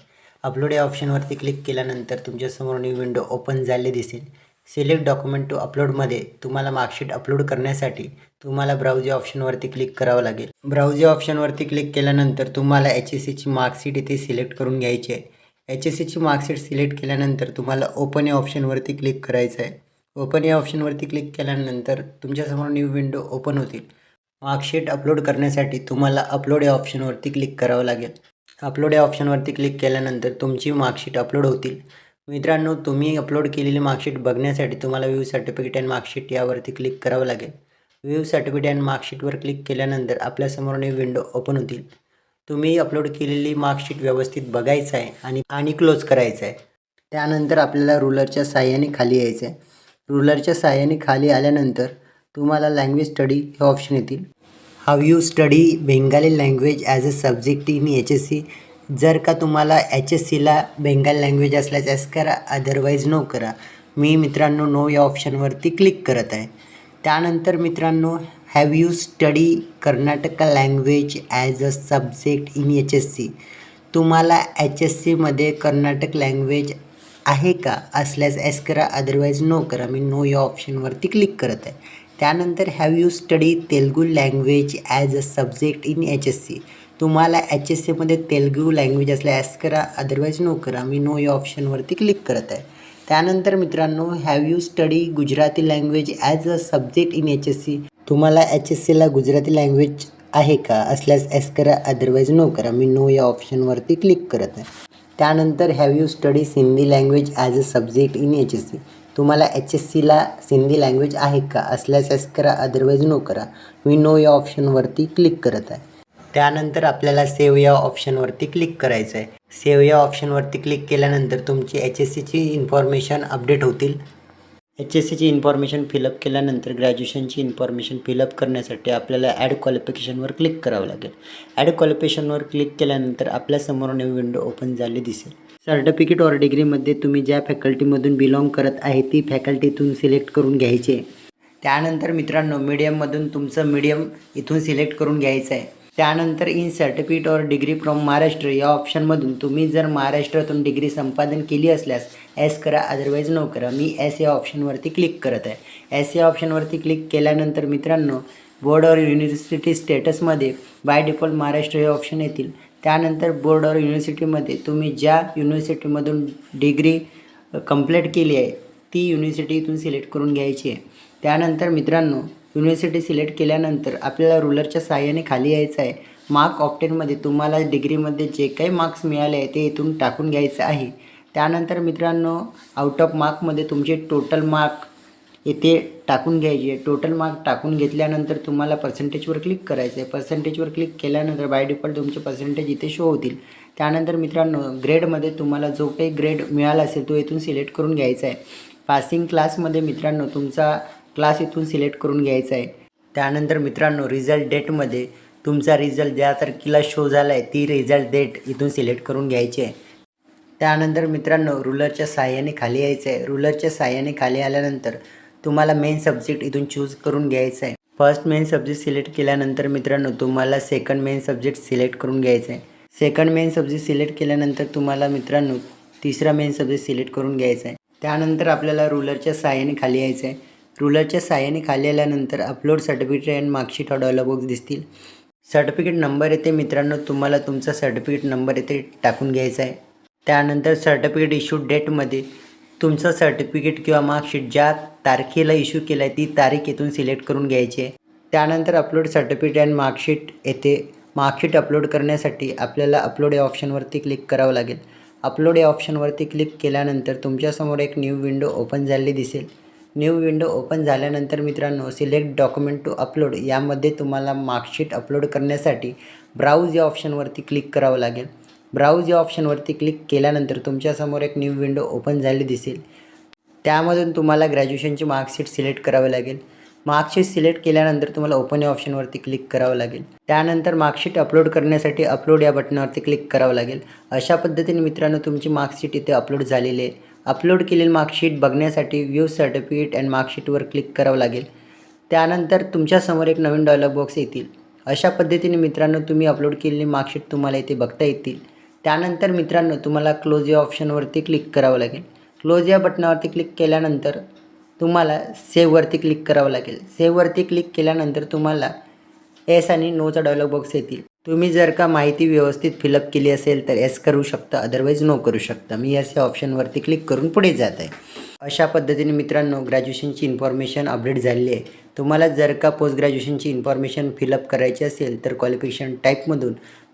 अपलोड या ऑप्शनवरती क्लिक केल्यानंतर तुमच्यासमोर न्यू विंडो ओपन झाली दिसेल. सिलेक्ट डॉक्युमेंट टू अपलोडमध्ये तुम्हाला मार्कशीट अपलोड करण्यासाठी तुम्हाला ब्राउज या ऑप्शनवरती क्लिक करावं लागेल. ब्राउज या ऑप्शनवरती क्लिक केल्यानंतर तुम्हाला HSCची मार्कशीट इथे सिलेक्ट करून घ्यायची आहे. HSCची मार्कशीट सिलेक्ट केल्यानंतर तुम्हाला ओपन या ऑप्शनवरती क्लिक करायचं आहे. ओपन या ऑप्शनवरती क्लिक केल्यानंतर तुमच्यासमोर न्यू विंडो ओपन होतील. मार्कशीट अपलोड करण्यासाठी तुम्हाला अपलोड या ऑप्शनवरती क्लिक करावं लागेल. अपलोड या ऑप्शनवरती क्लिक केल्यानंतर तुमची मार्कशीट अपलोड होतील. मित्रांनो तुम्ही अपलोड केलेली मार्कशीट बघण्यासाठी तुम्हाला व्ह्यू सर्टिफिकेट अँड मार्कशीट यावरती क्लिक करावं लागेल. व्ह्यू सर्टिफिकेट अँड मार्कशीटवर क्लिक केल्यानंतर आपल्यासमोर न्यू विंडो ओपन होतील. तुम्ही अपलोड केलेली मार्कशीट व्यवस्थित बघायचं आहे आणि क्लोज करायचं आहे. त्यानंतर आपल्याला रुलरच्या साहाय्याने खाली यायचं आहे. रुलरच्या साहाय्याने खाली आल्यानंतर तुम्हाला लँग्वेज स्टडी हे ऑप्शन येतील. Have you study Bengali language as a subject in HSC. जर का तुम्हाला HSCला बेंगाली लँग्वेज असल्यास एस करा, अदरवाईज नो करा. मी मित्रांनो नो या ऑप्शनवरती क्लिक करत आहे. त्यानंतर मित्रांनो have you study Karnataka language as a subject in HSC. तुम्हाला HSCमध्ये कर्नाटक लँग्वेज आहे का, असल्यास एस करा, अदरवाईज नो करा. मी नो या ऑप्शनवरती क्लिक करत आहे. त्यानंतर have you study Telugu language as a subject in HSC. तुम्हाला HSCमध्ये तेलुगू लँग्वेज असल्यास एस करा, अदरवाईज नो करा. मी नो या ऑप्शनवरती क्लिक करत आहे. त्यानंतर मित्रांनो have you study Gujarati language as a subject in HSC. तुम्हाला HSCला गुजराती लँग्वेज आहे का, असल्यास एस करा, अदरवाईज नो करा. मी नो या ऑप्शनवरती क्लिक करत आहे. त्यानंतर have you study Sindhi language as a subject in HSC. तुम्हाला HSCला सिंधी लँग्वेज आहे का, असल्यास एस करा, अदरवाईज नो करा. मी नो या ऑप्शनवरती क्लिक करत आहे. त्यानंतर आपल्याला सेव्ह या ऑप्शनवरती क्लिक करायचं आहे. सेव्ह या ऑप्शनवरती क्लिक केल्यानंतर तुमची HSCची इन्फॉर्मेशन अपडेट होतील. HSCची इन्फॉर्मेशन फिलअप केल्यानंतर ग्रॅज्युएशनची इन्फॉर्मेशन फिलअप करण्यासाठी आपल्याला ॲड क्वालिफिकेशनवर क्लिक करावं लागेल. ॲड क्वालिफिकेशनवर क्लिक केल्यानंतर आपल्यासमोर न्यू विंडो ओपन झाली दिसेल. सर्टिफिकेट ऑर डिग्रीमध्ये तुम्ही ज्या फॅकल्टीमधून बिलॉंग करत आहे ती फॅकल्टीतून सिलेक्ट करून घ्यायची आहे. त्यानंतर मित्रांनो मीडियममधून तुमचं मीडियम इथून सिलेक्ट करून घ्यायचं आहे. त्यानंतर in certificate or degree from Maharashtra या ऑप्शनमधून तुम्ही जर महाराष्ट्रातून डिग्री संपादन केली असल्यास एस करा, अदरवाईज नो करा. मी एस या ऑप्शनवरती क्लिक करत आहे. एस या ऑप्शनवरती क्लिक केल्यानंतर मित्रांनो बोर्ड ऑर युनिव्हर्सिटी स्टेटसमध्ये बाय डिफॉल्ट महाराष्ट्र हे ऑप्शन येतील. त्यानंतर बोर्ड ऑर युनिव्हर्सिटीमध्ये तुम्ही ज्या युनिव्हर्सिटीमधून डिग्री कंप्लीट केली आहे ती युनिव्हर्सिटी इथून सिलेक्ट करून घ्यायची आहे. त्यानंतर मित्रांनो युनिव्हर्सिटी सिलेक्ट केल्यानंतर आपल्याला रुलरच्या साहाय्याने खाली यायचं आहे. मार्क ऑप्टेनमध्ये तुम्हाला डिग्रीमध्ये जे काही मार्क्स मिळाले आहे ते इथून टाकून घ्यायचं आहे. त्यानंतर मित्रांनो आउट ऑफ मार्कमध्ये तुमचे टोटल मार्क इथे टाकून घ्यायचे आहे. टोटल मार्क टाकून घेतल्यानंतर तुम्हाला पर्सेंटेजवर क्लिक करायचं आहे. पर्सेंटेजवर क्लिक केल्यानंतर बाय डिफॉल्ट तुमचे पर्सेंटेज इथे शो होतील. त्यानंतर मित्रांनो ग्रेडमध्ये तुम्हाला जो काही ग्रेड मिळाला असेल तो इथून सिलेक्ट करून घ्यायचा आहे. पासिंग क्लासमध्ये मित्रांनो तुमचा क्लास इथून सिलेक्ट करून घ्यायचा आहे. त्यानंतर मित्रांनो रिझल्ट डेटमध्ये तुमचा रिझल्ट ज्या तारखेला शो झाला आहे ती रिझल्ट डेट इथून सिलेक्ट करून घ्यायची आहे. त्यानंतर मित्रांनो रुलरच्या साहाय्याने खाली यायचं आहे. रुलरच्या साहाय्याने खाली आल्यानंतर तुम्हाला मेन सब्जेक्ट इथून चूज करून घ्यायचा आहे. फर्स्ट मेन सब्जेक्ट सिलेक्ट केल्यानंतर मित्रांनो तुम्हाला सेकंड मेन सब्जेक्ट सिलेक्ट करून घ्यायचं आहे. सेकंड मेन सब्जेक्ट सिलेक्ट केल्यानंतर तुम्हाला मित्रांनो तिसरा मेन सब्जेक्ट सिलेक्ट करून घ्यायचा आहे. त्यानंतर आपल्याला रुलरच्या साहाय्याने खाली यायचं आहे. रुलरच्या साहाय्याने खाली आल्यानंतर अपलोड सर्टिफिकेट अँड मार्कशीट हा डायलॉग बॉक्स दिसतील. सर्टिफिकेट नंबर येते मित्रांनो तुम्हाला तुमचा सर्टिफिकेट नंबर येथे टाकून घ्यायचा आहे. त्यानंतर सर्टिफिकेट इश्यू डेटमध्ये तुमचं सर्टिफिकेट किंवा मार्कशीट ज्या तारखेला इश्यू केलं आहे ती तारीख इथून सिलेक्ट करून घ्यायची आहे. त्यानंतर अपलोड सर्टिफिकेट अँड मार्कशीट येते. मार्कशीट अपलोड करण्यासाठी आपल्याला अपलोड या ऑप्शनवरती क्लिक करावं लागेल. अपलोड या ऑप्शनवरती क्लिक केल्यानंतर तुमच्यासमोर एक न्यू विंडो ओपन झालेली दिसेल। न्यू विंडो ओपन झाल्यानंतर मित्रांनो, सिलेक्ट डॉक्युमेंट टू अपलोड यामध्ये तुम्हाला मार्कशीट अपलोड करण्यासाठी ब्राउज या ऑप्शनवरती क्लिक करावं लागेल। ब्राउज या ऑप्शनवरती क्लिक केल्यानंतर तुमच्यासमोर एक न्यू विंडो ओपन झालेली दिसेल। त्यामधून तुम्हाला ग्रॅज्युएशनची मार्कशीट सिलेक्ट करावी लागेल। मार्कशीट सिलेक्ट केल्यानंतर तुम्हाला ओपन या ऑप्शनवरती क्लिक करावं लागेल। त्यानंतर मार्कशीट अपलोड करण्यासाठी अपलोड या बटनावरती क्लिक करावं लागेल। अशा पद्धतीने मित्रांनो, तुमची मार्कशीट इथे अपलोड झालेली आहे। अपलोड केलेली मार्कशीट बघण्यासाठी व्ह्यू सर्टिफिकेट अँड मार्कशीटवर क्लिक करावं लागेल। त्यानंतर तुमच्यासमोर एक नवीन डायलॉग बॉक्स येतील। अशा पद्धतीने मित्रांनो, तुम्ही अपलोड केलेली मार्कशीट तुम्हाला इथे बघता येतील। त्यानंतर मित्रांनो, तुम्हाला क्लोज या ऑप्शनवरती क्लिक करावं लागेल। क्लोज या बटनावरती क्लिक केल्यानंतर तुम्हाला सेव्हवरती क्लिक करावं लागेल। सेव्हवरती क्लिक केल्यानंतर तुम्हाला येस आणि नोचा डायलॉग बॉक्स येतील। तुम्ही जर का माहिती व्यवस्थित फिलअप केली असेल तर येस करू शकता, अदरवाईज नो करू शकता। मी येस या ऑप्शनवरती क्लिक करून पुढे जात आहे। अशा पद्धतीने मित्रांनो, ग्रॅज्युएशनची इन्फॉर्मेशन अपडेट झालेली आहे। तुम्हाला जर का पोस्ट ग्रॅज्युएशनची इन्फॉर्मेशन फिलअप करायची असेल तर क्वालिफिकेशन टाईपमधून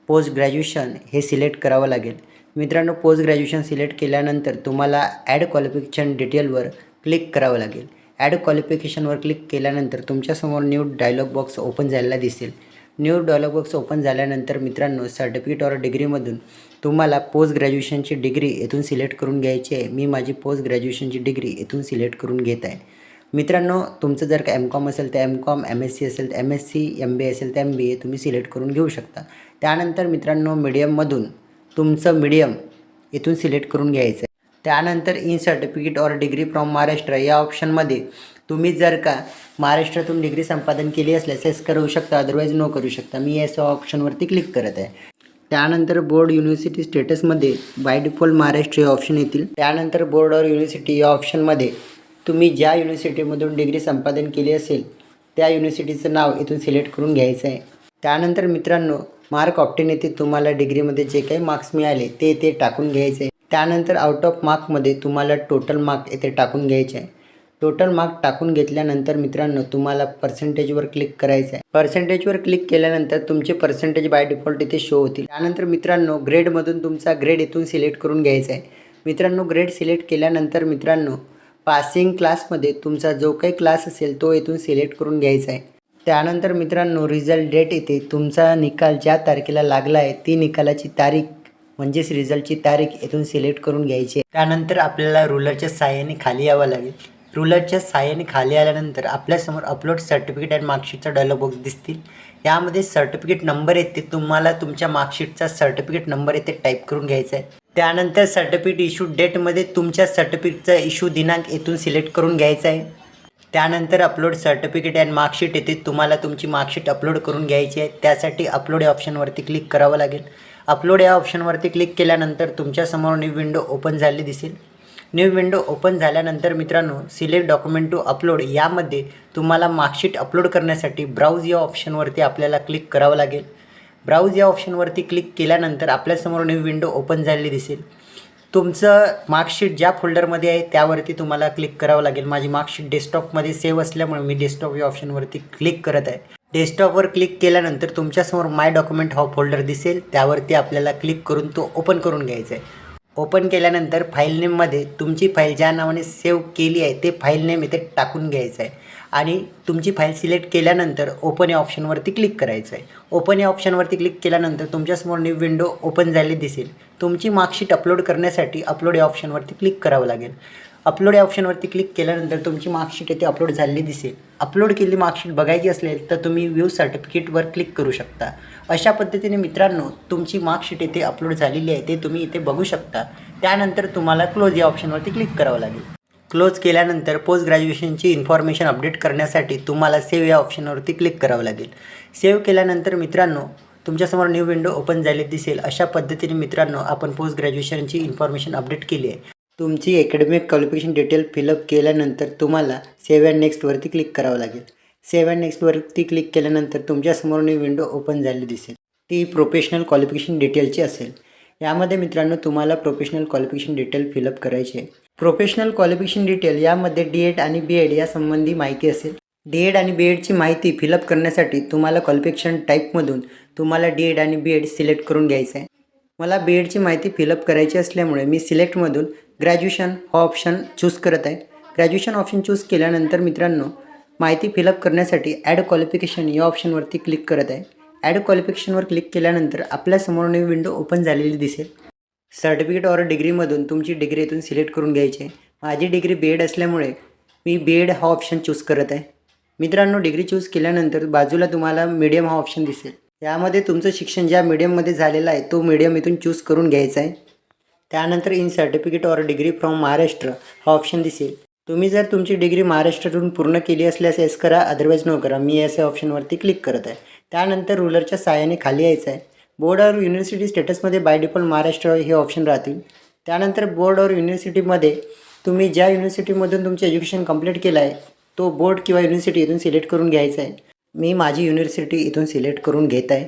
पोस्ट ग्रॅज्युएशन हे सिलेक्ट करावं लागेल। मित्रांनो, पोस्ट ग्रॅज्युएशन सिलेक्ट केल्यानंतर तुम्हाला ॲड क्वालिफिकेशन डिटेलवर क्लिक करावं लागेल। ॲड क्वालिफिकेशनवर क्लिक केल्यानंतर तुमच्यासमोर न्यू डायलॉग बॉक्स ओपन झालेला दिसेल। न्यू डायलॉग बॉक्स ओपन झाल्यानंतर मित्रांनो, सर्टिफिकेट ऑर डिग्रीमधून तुम्हाला पोस्ट ग्रॅज्युएशनची डिग्री येथून सिलेक्ट करून घ्यायची आहे। मी माझी पोस्ट ग्रॅज्युएशनची डिग्री येथून सिलेक्ट करून घेत आहे। मित्रांनो, तुमचं जर का M.Com असेल तर M.Com, MSc असेल तर MSc, MBA असेल तर MBA तुम्ही सिलेक्ट करून घेऊ शकता। त्यानंतर मित्रांनो, मीडियममधून तुमचं मीडियम इथून सिलेक्ट करून घ्यायचं आहे। त्यानंतर in certificate or degree from Maharashtra या ऑप्शनमध्ये तुम्ही जर का महाराष्ट्रातून डिग्री संपादन केली असल्यास येस करू शकता, अदरवाईज नो करू शकता। मी येस ऑप्शनवरती क्लिक करत आहे। त्यानंतर बोर्ड युनिव्हर्सिटी स्टेटसमध्ये बाय डिफॉल्ट महाराष्ट्र हे ऑप्शन येतील। त्यानंतर बोर्ड ऑर युनिव्हर्सिटी या ऑप्शनमध्ये तुम्ही ज्या युनिव्हर्सिटीमधून डिग्री संपादन केली असेल त्या युनिव्हर्सिटीचं नाव इथून सिलेक्ट करून घ्यायचं आहे। त्यानंतर मित्रांनो, मार्क ऑप्टेन येथे तुम्हाला डिग्रीमध्ये जे काही मार्क्स मिळाले ते इथे टाकून घ्यायचे आहे। त्यानंतर आउट ऑफ मार्कमध्ये तुम्हाला टोटल मार्क इथे टाकून घ्यायचे आहे। टोटल मार्क टाकून घेतल्यानंतर मित्रांनो, तुम्हाला पर्सेंटेजवर क्लिक करायचं आहे। पर्सेंटेजवर क्लिक केल्यानंतर तुमचे पर्सेंटेज बाय डिफॉल्ट इथे शो होतील। त्यानंतर मित्रांनो, ग्रेडमधून तुमचा ग्रेड इथून सिलेक्ट करून घ्यायचा आहे। मित्रांनो, ग्रेड सिलेक्ट केल्यानंतर मित्रांनो, पासिंग क्लासमध्ये तुमचा जो काही क्लास असेल तो इथून सिलेक्ट करून घ्यायचा आहे। त्यानंतर मित्रांनो, रिझल्ट डेट येते तुमचा निकाल ज्या तारखेला लागला आहे ती निकालाची तारीख म्हणजेच रिझल्टची तारीख इथून सिलेक्ट करून घ्यायची आहे। त्यानंतर आपल्याला रुलरच्या साहाय्याने खाली यावं लागेल। रुलरच्या साहाय्याने खाली आल्यानंतर आपल्यासमोर अपलोड सर्टिफिकेट अँड मार्कशीटचा डायलॉग बॉक्स दिसतील। यामध्ये सर्टिफिकेट नंबर येते, तुम्हाला तुमच्या मार्कशीटचा सर्टिफिकेट नंबर येथे टाईप करून घ्यायचा आहे। त्यानंतर सर्टिफिकेट इश्यू डेटमध्ये तुमच्या सर्टिफिकेटचा इश्यू दिनांक येथून सिलेक्ट करून घ्यायचा आहे। त्यानंतर अपलोड सर्टिफिकेट अँड मार्कशीट येथे तुम्हाला तुमची मार्कशीट अपलोड करून घ्यायची आहे। त्यासाठी अपलोड या ऑप्शनवरती क्लिक करावं लागेल। अपलोड या ऑप्शनवरती क्लिक केल्यानंतर तुमच्यासमोर न्यू विंडो ओपन झालेली दिसेल। न्यू विंडो ओपन झाल्यानंतर मित्रांनो, सिलेक्ट डॉक्युमेंट टू अपलोड यामध्ये तुम्हाला मार्कशीट अपलोड करण्यासाठी ब्राउज या ऑप्शनवरती आपल्याला क्लिक करावं लागेल। ब्राउज या ऑप्शनवरती क्लिक केल्यानंतर आपल्यासमोर न्यू विंडो ओपन झालेली दिसेल। तुमचं मार्कशीट ज्या फोल्डरमध्ये आहे त्यावरती तुम्हाला क्लिक करावं लागेल। माझी मार्कशीट डेस्कटॉपमध्ये सेव्ह असल्यामुळे मी डेस्कटॉप या ऑप्शनवरती क्लिक करत आहे। डेस्कटॉपवर क्लिक केल्यानंतर तुमच्यासमोर माय डॉक्युमेंट हा फोल्डर दिसेल, त्यावरती आपल्याला क्लिक करून तो ओपन करून घ्यायचा आहे। ओपन केल्यानंतर फाईल नेममध्ये तुमची फाईल ज्या नावाने सेव्ह केली आहे ते फाईल नेम इथे टाकून घ्यायचं आहे आणि तुमची फाईल सिलेक्ट केल्यानंतर ओपन या ऑप्शनवरती क्लिक करायचं आहे। ओपन या ऑप्शनवरती क्लिक केल्यानंतर तुमच्यासमोर न्यू विंडो ओपन झाली दिसेल। तुमची मार्कशीट अपलोड करण्यासाठी अपलोड या ऑप्शनवरती क्लिक करावं लागेल। अपलोड या ऑप्शनवरती क्लिक केल्यानंतर तुमची मार्कशीट येथे अपलोड झालेली दिसेल। अपलोड केलेली मार्कशीट बघायची असेल तर तुम्ही व्ह्यू सर्टिफिकेटवर क्लिक करू शकता। अशा पद्धतीने मित्रांनो, तुमची मार्कशीट येथे अपलोड झालेली आहे ते तुम्ही इथे बघू शकता। त्यानंतर तुम्हाला क्लोज या ऑप्शनवरती क्लिक करावं लागेल। क्लोज केल्यानंतर पोस्ट ग्रॅज्युएशनची इन्फॉर्मेशन अपडेट करण्यासाठी तुम्हाला सेव्ह या ऑप्शनवरती क्लिक करावं लागेल। सेव्ह केल्यानंतर मित्रांनो, तुमच्यासमोर न्यू विंडो ओपन झाली दिसेल। अशा पद्धतीने मित्रांनो, आपण पोस्ट ग्रॅज्युएशनची इन्फॉर्मेशन अपडेट केली आहे। तुमची अकॅडमिक क्वालिफिकेशन डिटेल फिलअप केल्यानंतर तुम्हाला सेव्ह अँड नेक्स्टवरती क्लिक करावं लागेल। सेव्ह अँड नेक्स्टवरती क्लिक केल्यानंतर तुमच्यासमोर न्यू विंडो ओपन झाली दिसेल। ती प्रोफेशनल क्वालिफिकेशन डिटेलची असेल। यामध्ये मित्रांनो, तुम्हाला प्रोफेशनल क्वालिफिकेशन डिटेल फिलअप करायची आहे। प्रोफेशनल क्वालिफिकेशन डिटेल यामध्ये D.Ed आणि B.Ed यासंबंधी माहिती असेल। D.Ed आणि B.Edची माहिती फिलअप करण्यासाठी तुम्हाला क्वालिफिकेशन टाईपमधून तुम्हाला D.Ed आणि B.Ed सिलेक्ट करून घ्यायचं आहे। मला बी.एडची माहिती फिलअप करायची असल्यामुळे मी सिलेक्टमधून ग्रॅज्युएशन हा ऑप्शन चूज करत आहे. ग्रॅज्युएशन ऑप्शन चूज केल्यानंतर मित्रांनो, माहिती फिलअप करण्यासाठी ॲड क्वालिफिकेशन या ऑप्शनवरती क्लिक करत आहे. ॲड क्वालिफिकेशनवर क्लिक केल्यानंतर आपल्यासमोर न्यू विंडो ओपन झालेली दिसेल. सर्टिफिकेट ऑर डिग्रीमधून तुमची डिग्री इथून सिलेक्ट करून घ्यायची आहे. माझी डिग्री बी.एड असल्यामुळे मी बी.एड हा ऑप्शन चूज करत आहे. मित्रांनो, डिग्री चूज केल्यानंतर बाजूला तुम्हाला मीडियम हा ऑप्शन दिसेल. यामध्ये तुमचं शिक्षण ज्या मीडियममध्ये झालेलं आहे तो मीडियम इथून चूज करून घ्यायचा आहे. त्यानंतर in certificate or degree from Maharashtra हा ऑप्शन दिसेल. तुम्ही जर तुमची डिग्री महाराष्ट्रातून पूर्ण केली असल्यास येस करा, अदरवाईज नो करा. मी या ऑप्शनवरती क्लिक करत आहे. त्यानंतर रुलरच्या साहाय्याने खाली यायचं आहे. बोर्ड और युनिव्हर्सिटी स्टेटसमध्ये बाय डिफॉल्ट महाराष्ट्र हे ऑप्शन राहतील. त्यानंतर बोर्ड और युनिव्हर्सिटीमध्ये तुम्ही ज्या युनिव्हर्सिटीमधून तुमचे एज्युकेशन कंप्लीट केलं आहे तो बोर्ड किंवा युनिव्हर्सिटी इथून सिलेक्ट करून घ्यायचा आहे. मी माझी युनिव्हर्सिटी इथून सिलेक्ट करून घेत आहे.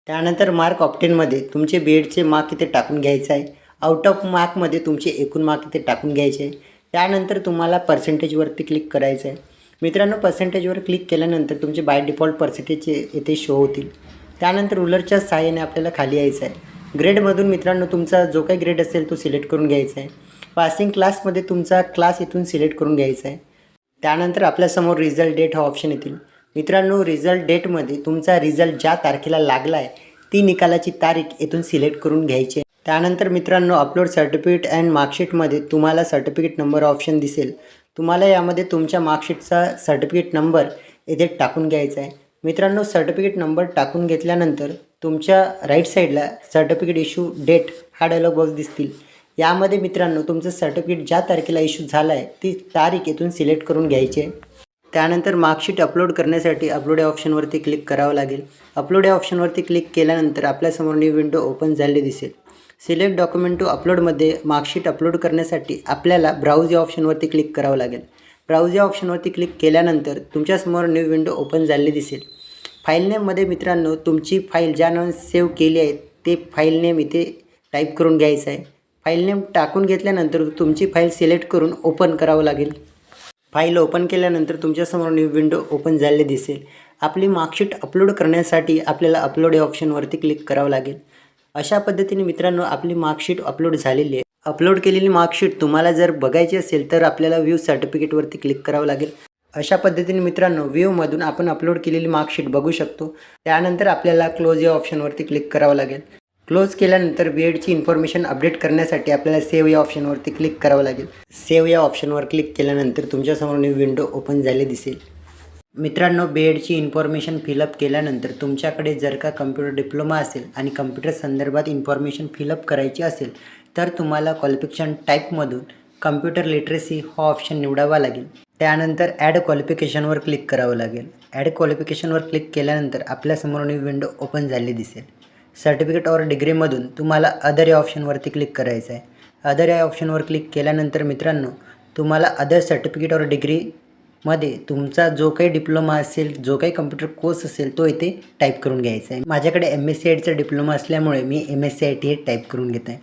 त्यानंतर मार्क ऑप्टेनमध्ये तुमचे बी.एडचे मार्क इथे टाकून घ्यायचं आहे. आउट ऑफ मार्कमध्ये तुमचे एकूण मार्क इथे टाकून घ्यायचे आहे. त्यानंतर तुम्हाला पर्सेंटेजवरती क्लिक करायचं आहे. मित्रांनो, पर्सेंटेजवर क्लिक केल्यानंतर तुमचे बाय डिफॉल्ट पर्सेंटेज येथे शो होतील. त्यानंतर रुलरच्या सहाय्याने आपल्याला खाली यायचं आहे. ग्रेडमधून मित्रांनो तुमचा जो काही ग्रेड असेल तो सिलेक्ट करून घ्यायचा आहे. पासिंग क्लासमध्ये तुमचा क्लास इथून सिलेक्ट करून घ्यायचा आहे. त्यानंतर आपल्यासमोर रिझल्ट डेट हा ऑप्शन येतील. मित्रांनो, रिझल्ट डेटमध्ये तुमचा रिझल्ट ज्या तारखेला लागला आहे ती निकालाची तारीख इथून सिलेक्ट करून घ्यायची आहे. त्यानंतर मित्रांनो, अपलोड सर्टिफिकेट अँड मार्कशीटमध्ये तुम्हाला सर्टिफिकेट नंबर ऑप्शन दिसेल. तुम्हाला यामध्ये तुमच्या मार्कशीटचा सर्टिफिकेट नंबर इथे टाकून घ्यायचा आहे. मित्रांनो, सर्टिफिकेट नंबर टाकून घेतल्यानंतर तुमच्या राईट साईडला सर्टिफिकेट इश्यू डेट हा डायलॉग बॉक्स दिसतील. यामध्ये मित्रांनो तुमचं सर्टिफिकेट ज्या तारखेला इश्यू झाला आहे ती तारीख इथून सिलेक्ट करून घ्यायची आहे. त्यानंतर मार्कशीट अपलोड करण्यासाठी अपलोड या ऑप्शनवरती क्लिक करावं लागेल. अपलोड या ऑप्शनवरती क्लिक केल्यानंतर आपल्यासमोर न्यू विंडो ओपन झालेली दिसेल. सिलेक्ट डॉक्युमेंट टू अपलोडमध्ये मार्कशीट अपलोड करण्यासाठी आपल्याला ब्राउज या ऑप्शनवरती क्लिक करावं लागेल. ब्राउज या ऑप्शनवरती क्लिक केल्यानंतर तुमच्यासमोर न्यू विंडो ओपन झालेली दिसेल. फाईल नेममध्ये मित्रांनो तुमची फाईल ज्या नावाने सेव्ह केली आहे ते फाईल नेम इथे टाईप करून घ्यायचं आहे. फाईल नेम टाकून घेतल्यानंतर तुमची फाईल सिलेक्ट करून ओपन करावं लागेल. फाईल ओपन केल्यानंतर तुमच्यासमोर न्यू विंडो ओपन झालेली दिसेल. आपली मार्कशीट अपलोड करण्यासाठी आपल्याला अपलोड या ऑप्शनवरती क्लिक करावं लागेल. अशा पद्धतीने मित्रांनो आपली मार्कशीट अपलोड झालेली आहे. अपलोड केलेली मार्कशीट तुम्हाला जर बघायची असेल तर आपल्याला व्ह्यू सर्टिफिकेटवरती क्लिक करावं लागेल. अशा पद्धतीने मित्रांनो व्ह्यूमधून आपण अपलोड केलेली मार्कशीट बघू शकतो. त्यानंतर आपल्याला क्लोज या ऑप्शनवरती क्लिक करावं लागेल. क्लोज केल्यानंतर बी.एडची इन्फॉर्मेशन अपडेट करण्यासाठी आपल्याला सेव्ह या ऑप्शनवरती क्लिक करावं लागेल. सेव्ह या ऑप्शनवर क्लिक केल्यानंतर तुमच्यासमोर न्यू विंडो ओपन झाले दिसेल. मित्रांनो, बी.एडची इन्फॉर्मेशन फिलअप केल्यानंतर तुमच्याकडे जर का कम्प्युटर डिप्लोमा असेल आणि कम्प्युटर संदर्भात इन्फॉर्मेशन फिलअप करायची असेल तर तुम्हाला क्वालिफिकेशन टाईपमधून कम्प्युटर लिटरसी हा ऑप्शन निवडावा लागेल. त्यानंतर ॲड क्वालिफिकेशनवर क्लिक करावं लागेल. ॲड क्वालिफिकेशनवर क्लिक केल्यानंतर आपल्यासमोर न्यू विंडो ओपन झाली दिसेल. सर्टिफिकेट ऑर डिग्रीमधून तुम्हाला अदर या ऑप्शनवरती क्लिक करायचं आहे. अदर या ऑप्शनवर क्लिक केल्यानंतर मित्रांनो तुम्हाला अदर सर्टिफिकेट ऑर डिग्रीमध्ये तुमचा जो काही डिप्लोमा असेल, जो काही कम्प्युटर कोर्स असेल तो इथे टाईप करून घ्यायचा आहे. माझ्याकडे MSc डिप्लोमा असल्यामुळे मी MSc हे टाईप करून घेत आहे.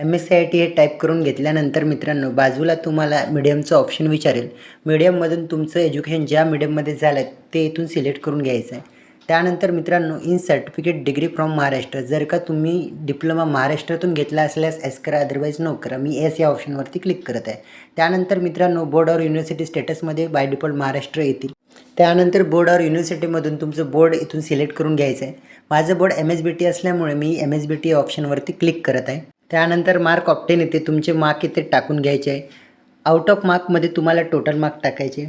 MSc हे टाईप करून घेतल्यानंतर मित्रांनो बाजूला तुम्हाला मीडियमचं ऑप्शन विचारेल. मीडियममधून तुमचं एज्युकेशन ज्या मीडियममध्ये झालं आहे ते इथून सिलेक्ट करून घ्यायचं आहे. त्यानंतर मित्रांनो in certificate degree from Maharashtra, जर का तुम्ही डिप्लोमा महाराष्ट्रातून घेतला असल्यास एस करा, अदरवाईज नो करा. मी एस या ऑप्शनवरती क्लिक करत आहे. त्यानंतर मित्रांनो बोर्ड और युनिव्हर्सिटी स्टेटसमध्ये बाय डिफॉल्ट महाराष्ट्र येतील. त्यानंतर बोर्ड और युनिव्हर्सिटीमधून तुमचं बोर्ड इथून सिलेक्ट करून घ्यायचं आहे. माझं बोर्ड MSBT असल्यामुळे मी MSBT या ऑप्शनवरती क्लिक करत आहे. त्यानंतर मार्क ऑप्टेन येते, तुमचे मार्क इथे टाकून घ्यायचे आहे. आउट ऑफ मार्कमध्ये तुम्हाला टोटल मार्क टाकायचे.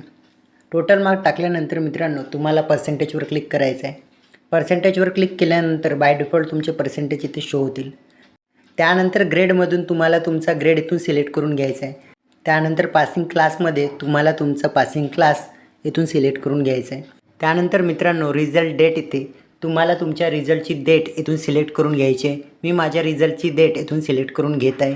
टोटल मार्क टाकल्यानंतर मित्रांनो तुम्हाला पर्सेंटेजवर क्लिक करायचं आहे. पर्सेंटेजवर क्लिक केल्यानंतर बाय डिफॉल्ट तुमचे पर्सेंटेज इथे शो होतील. त्यानंतर ग्रेडमधून तुम्हाला तुमचा ग्रेड इथून सिलेक्ट करून घ्यायचा आहे. त्यानंतर पासिंग क्लासमध्ये तुम्हाला तुमचा पासिंग क्लास इथून सिलेक्ट करून घ्यायचा आहे. त्यानंतर मित्रांनो रिझल्ट डेट इथे तुम्हाला तुमच्या रिझल्टची डेट इथून सिलेक्ट करून घ्यायची आहे. मी माझ्या रिझल्टची डेट इथून सिलेक्ट करून घेत आहे.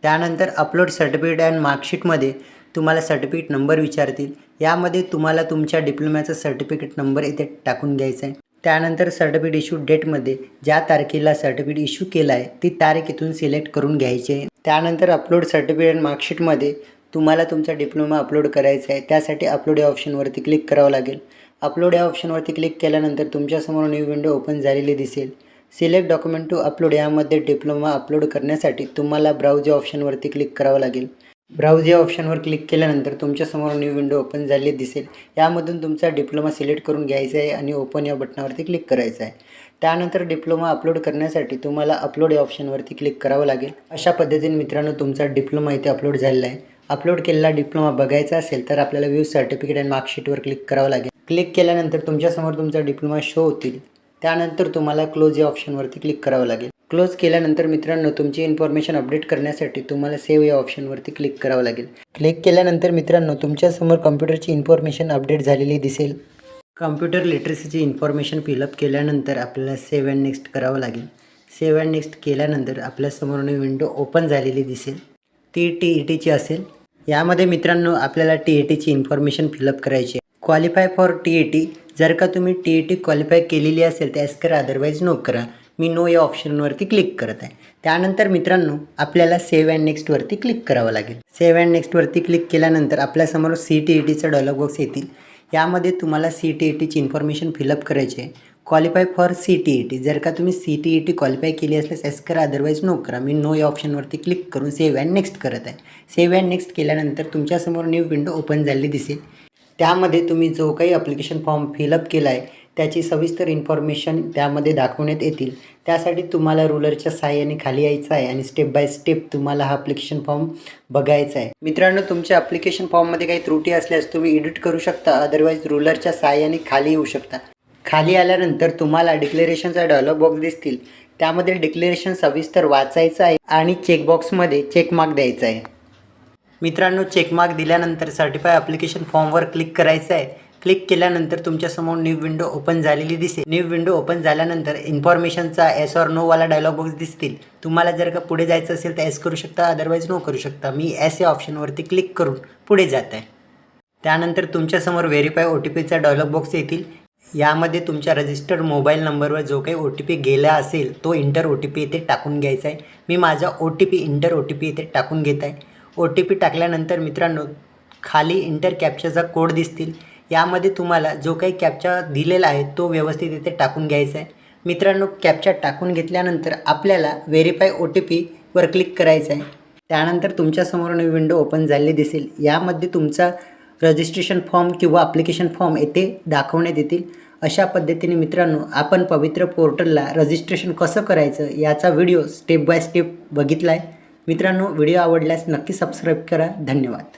त्यानंतर अपलोड सर्टिफिकेट अँड मार्कशीटमध्ये तुम्हाला सर्टिफिकेट नंबर विचारतील. यामध्ये तुम्हाला तुमच्या डिप्लोम्याचा सर्टिफिकेट नंबर इथे टाकून घ्यायचा आहे. त्यानंतर सर्टिफिकेट इश्यू डेटमध्ये ज्या तारखेला सर्टिफिकेट इश्यू केला आहे ती तारीख इथून सिलेक्ट करून घ्यायची आहे. त्यानंतर अपलोड सर्टिफिकेट मार्कशीटमध्ये तुम्हाला तुमचा डिप्लोमा अपलोड करायचा आहे. त्यासाठी अपलोड या ऑप्शनवरती क्लिक करावं लागेल. अपलोड या ऑप्शनवरती क्लिक केल्यानंतर तुमच्यासमोर न्यू विंडो ओपन झालेली दिसेल. सिलेक्ट डॉक्युमेंट टू अपलोड यामध्ये डिप्लोमा अपलोड करण्यासाठी तुम्हाला ब्राउज या ऑप्शनवरती क्लिक करावं लागेल। ब्राउज या ऑप्शनवर क्लिक केल्यानंतर तुमच्यासमोर न्यू विंडो ओपन झाली दिसेल। यामधून तुमचा डिप्लोमा सिलेक्ट करून घ्यायचा आहे आणि ओपन या बटनावरती क्लिक करायचं आहे। त्यानंतर डिप्लोमा अपलोड करण्यासाठी तुम्हाला अपलोड या ऑप्शनवरती क्लिक करावं लागेल। अशा पद्धतीने मित्रांनो तुमचा डिप्लोमा इथे अपलोड झालेला आहे। अपलोड केलेला डिप्लोमा बघायचा असेल तर आपल्याला व्ह्यू सर्टिफिकेट अँड मार्कशीटवर क्लिक करावं लागेल। क्लिक केल्यानंतर तुमच्यासमोर तुमचा डिप्लोमा शो होतील। त्यानंतर तुम्हाला क्लोज या ऑप्शनवरती क्लिक करावं लागेल। क्लोज केल्यानंतर मित्रांनो तुमची इन्फॉर्मेशन अपडेट करण्यासाठी तुम्हाला सेव्ह या ऑप्शनवरती क्लिक करावं लागेल। क्लिक केल्यानंतर मित्रांनो तुमच्यासमोर कम्प्युटरची इन्फॉर्मेशन अपडेट झालेली दिसेल। कम्प्युटर लिटरसीची इन्फॉर्मेशन फिलअप केल्यानंतर आपल्याला सेव्ह अँड नेक्स्ट करावं लागेल। सेव्ह अँड नेक्स्ट केल्यानंतर आपल्यासमोर विंडो ओपन झालेली दिसेल। ती TETची असेल। यामध्ये मित्रांनो आपल्याला TETची इन्फॉर्मेशन फिलअप करायची आहे। क्वालिफाय फॉर TET जर का तुम्ही TET क्वालिफाय केलेली असेल तर येस करा, अदरवाईज नो करा। मी नो या ऑप्शनवरती क्लिक करत आहे। त्यानंतर मित्रांनो आपल्याला सेव्ह अँड नेक्स्टवरती क्लिक करावं लागेल। सेव्ह अँड नेक्स्टवरती क्लिक केल्यानंतर आपल्यासमोर CTETचा डायलॉग बॉक्स येतील। यामध्ये तुम्हाला CTETची इन्फॉर्मेशन फिलअप करायची आहे। क्वालिफाय फॉर CTET जर का तुम्ही CTET क्वालिफाय केली असल्यास येस करा, अदरवाईज नो करा। मी नो या ऑप्शनवरती क्लिक करून सेव्ह अँड नेक्स्ट करत आहे। सेव्ह अँड नेक्स्ट केल्यानंतर तुमच्यासमोर न्यू विंडो ओपन झालेली दिसेल। त्यामध्ये तुम्ही जो काही ॲप्लिकेशन फॉर्म फिलअप केला आहे त्याची सविस्तर इन्फॉर्मेशन त्यामध्ये दाखवण्यात येतील। त्यासाठी तुम्हाला रुलरच्या साहाय्याने खाली यायचं आहे आणि स्टेप बाय स्टेप तुम्हाला हा ॲप्लिकेशन फॉर्म बघायचा आहे। मित्रांनो तुमच्या ॲप्लिकेशन फॉर्ममध्ये काही त्रुटी असल्यास तुम्ही एडिट करू शकता, अदरवाईज रुलरच्या साहाय्याने खाली येऊ शकता। खाली आल्यानंतर तुम्हाला डिक्लेरेशनचा डायलॉग बॉक्स दिसतील। त्यामध्ये डिक्लेरेशन सविस्तर वाचायचं आहे आणि चेकबॉक्समध्ये चेकमार्क द्यायचा आहे। मित्रांनो चेकमार्क दिल्यानंतर सर्टिफाय ॲप्लिकेशन फॉर्मवर क्लिक करायचं आहे। क्लिक केल्यानंतर तुमच्यासमोर न्यू विंडो ओपन झालेली दिसेल। न्यू विंडो ओपन झाल्यानंतर इन्फॉर्मेशनचा येस ऑर नो वाला डायलॉग बॉक्स दिसतील। तुम्हाला जर का पुढे जायचं असेल तर येस करू शकता, अदरवाईज नो करू शकता। मी येस या ऑप्शनवरती क्लिक करून पुढे जात आहे। त्यानंतर तुमच्यासमोर व्हेरीफाय OTPचा डायलॉग बॉक्स येतील। यामध्ये तुमच्या रजिस्टर्ड मोबाईल नंबरवर जो काही OTP गेला असेल तो इंटर OTP इथे टाकून घ्यायचा आहे। मी माझा इंटर OTP इथे टाकून घेत आहे। OTP टाकल्यानंतर मित्रांनो खाली इंटर कॅप्चाचा कोड दिसतील। यामध्ये तुम्हाला जो काही कॅप्चा दिलेला आहे तो व्यवस्थित इथे टाकून घ्यायचा आहे। मित्रांनो कॅप्चा टाकून घेतल्यानंतर आपल्याला व्हेरीफाय OTPवर क्लिक करायचं आहे। त्यानंतर तुमच्यासमोर विंडो ओपन झालेली दिसेल। यामध्ये तुमचा रजिस्ट्रेशन फॉर्म किंवा ॲप्लिकेशन फॉर्म येथे दाखवण्यात येतील। अशा पद्धतीने मित्रांनो आपण पवित्र पोर्टलला रजिस्ट्रेशन कसं करायचं याचा व्हिडिओ स्टेप बाय स्टेप बघितला आहे। मित्रांनो व्हिडिओ आवडल्यास नक्की सबस्क्राईब करा। धन्यवाद।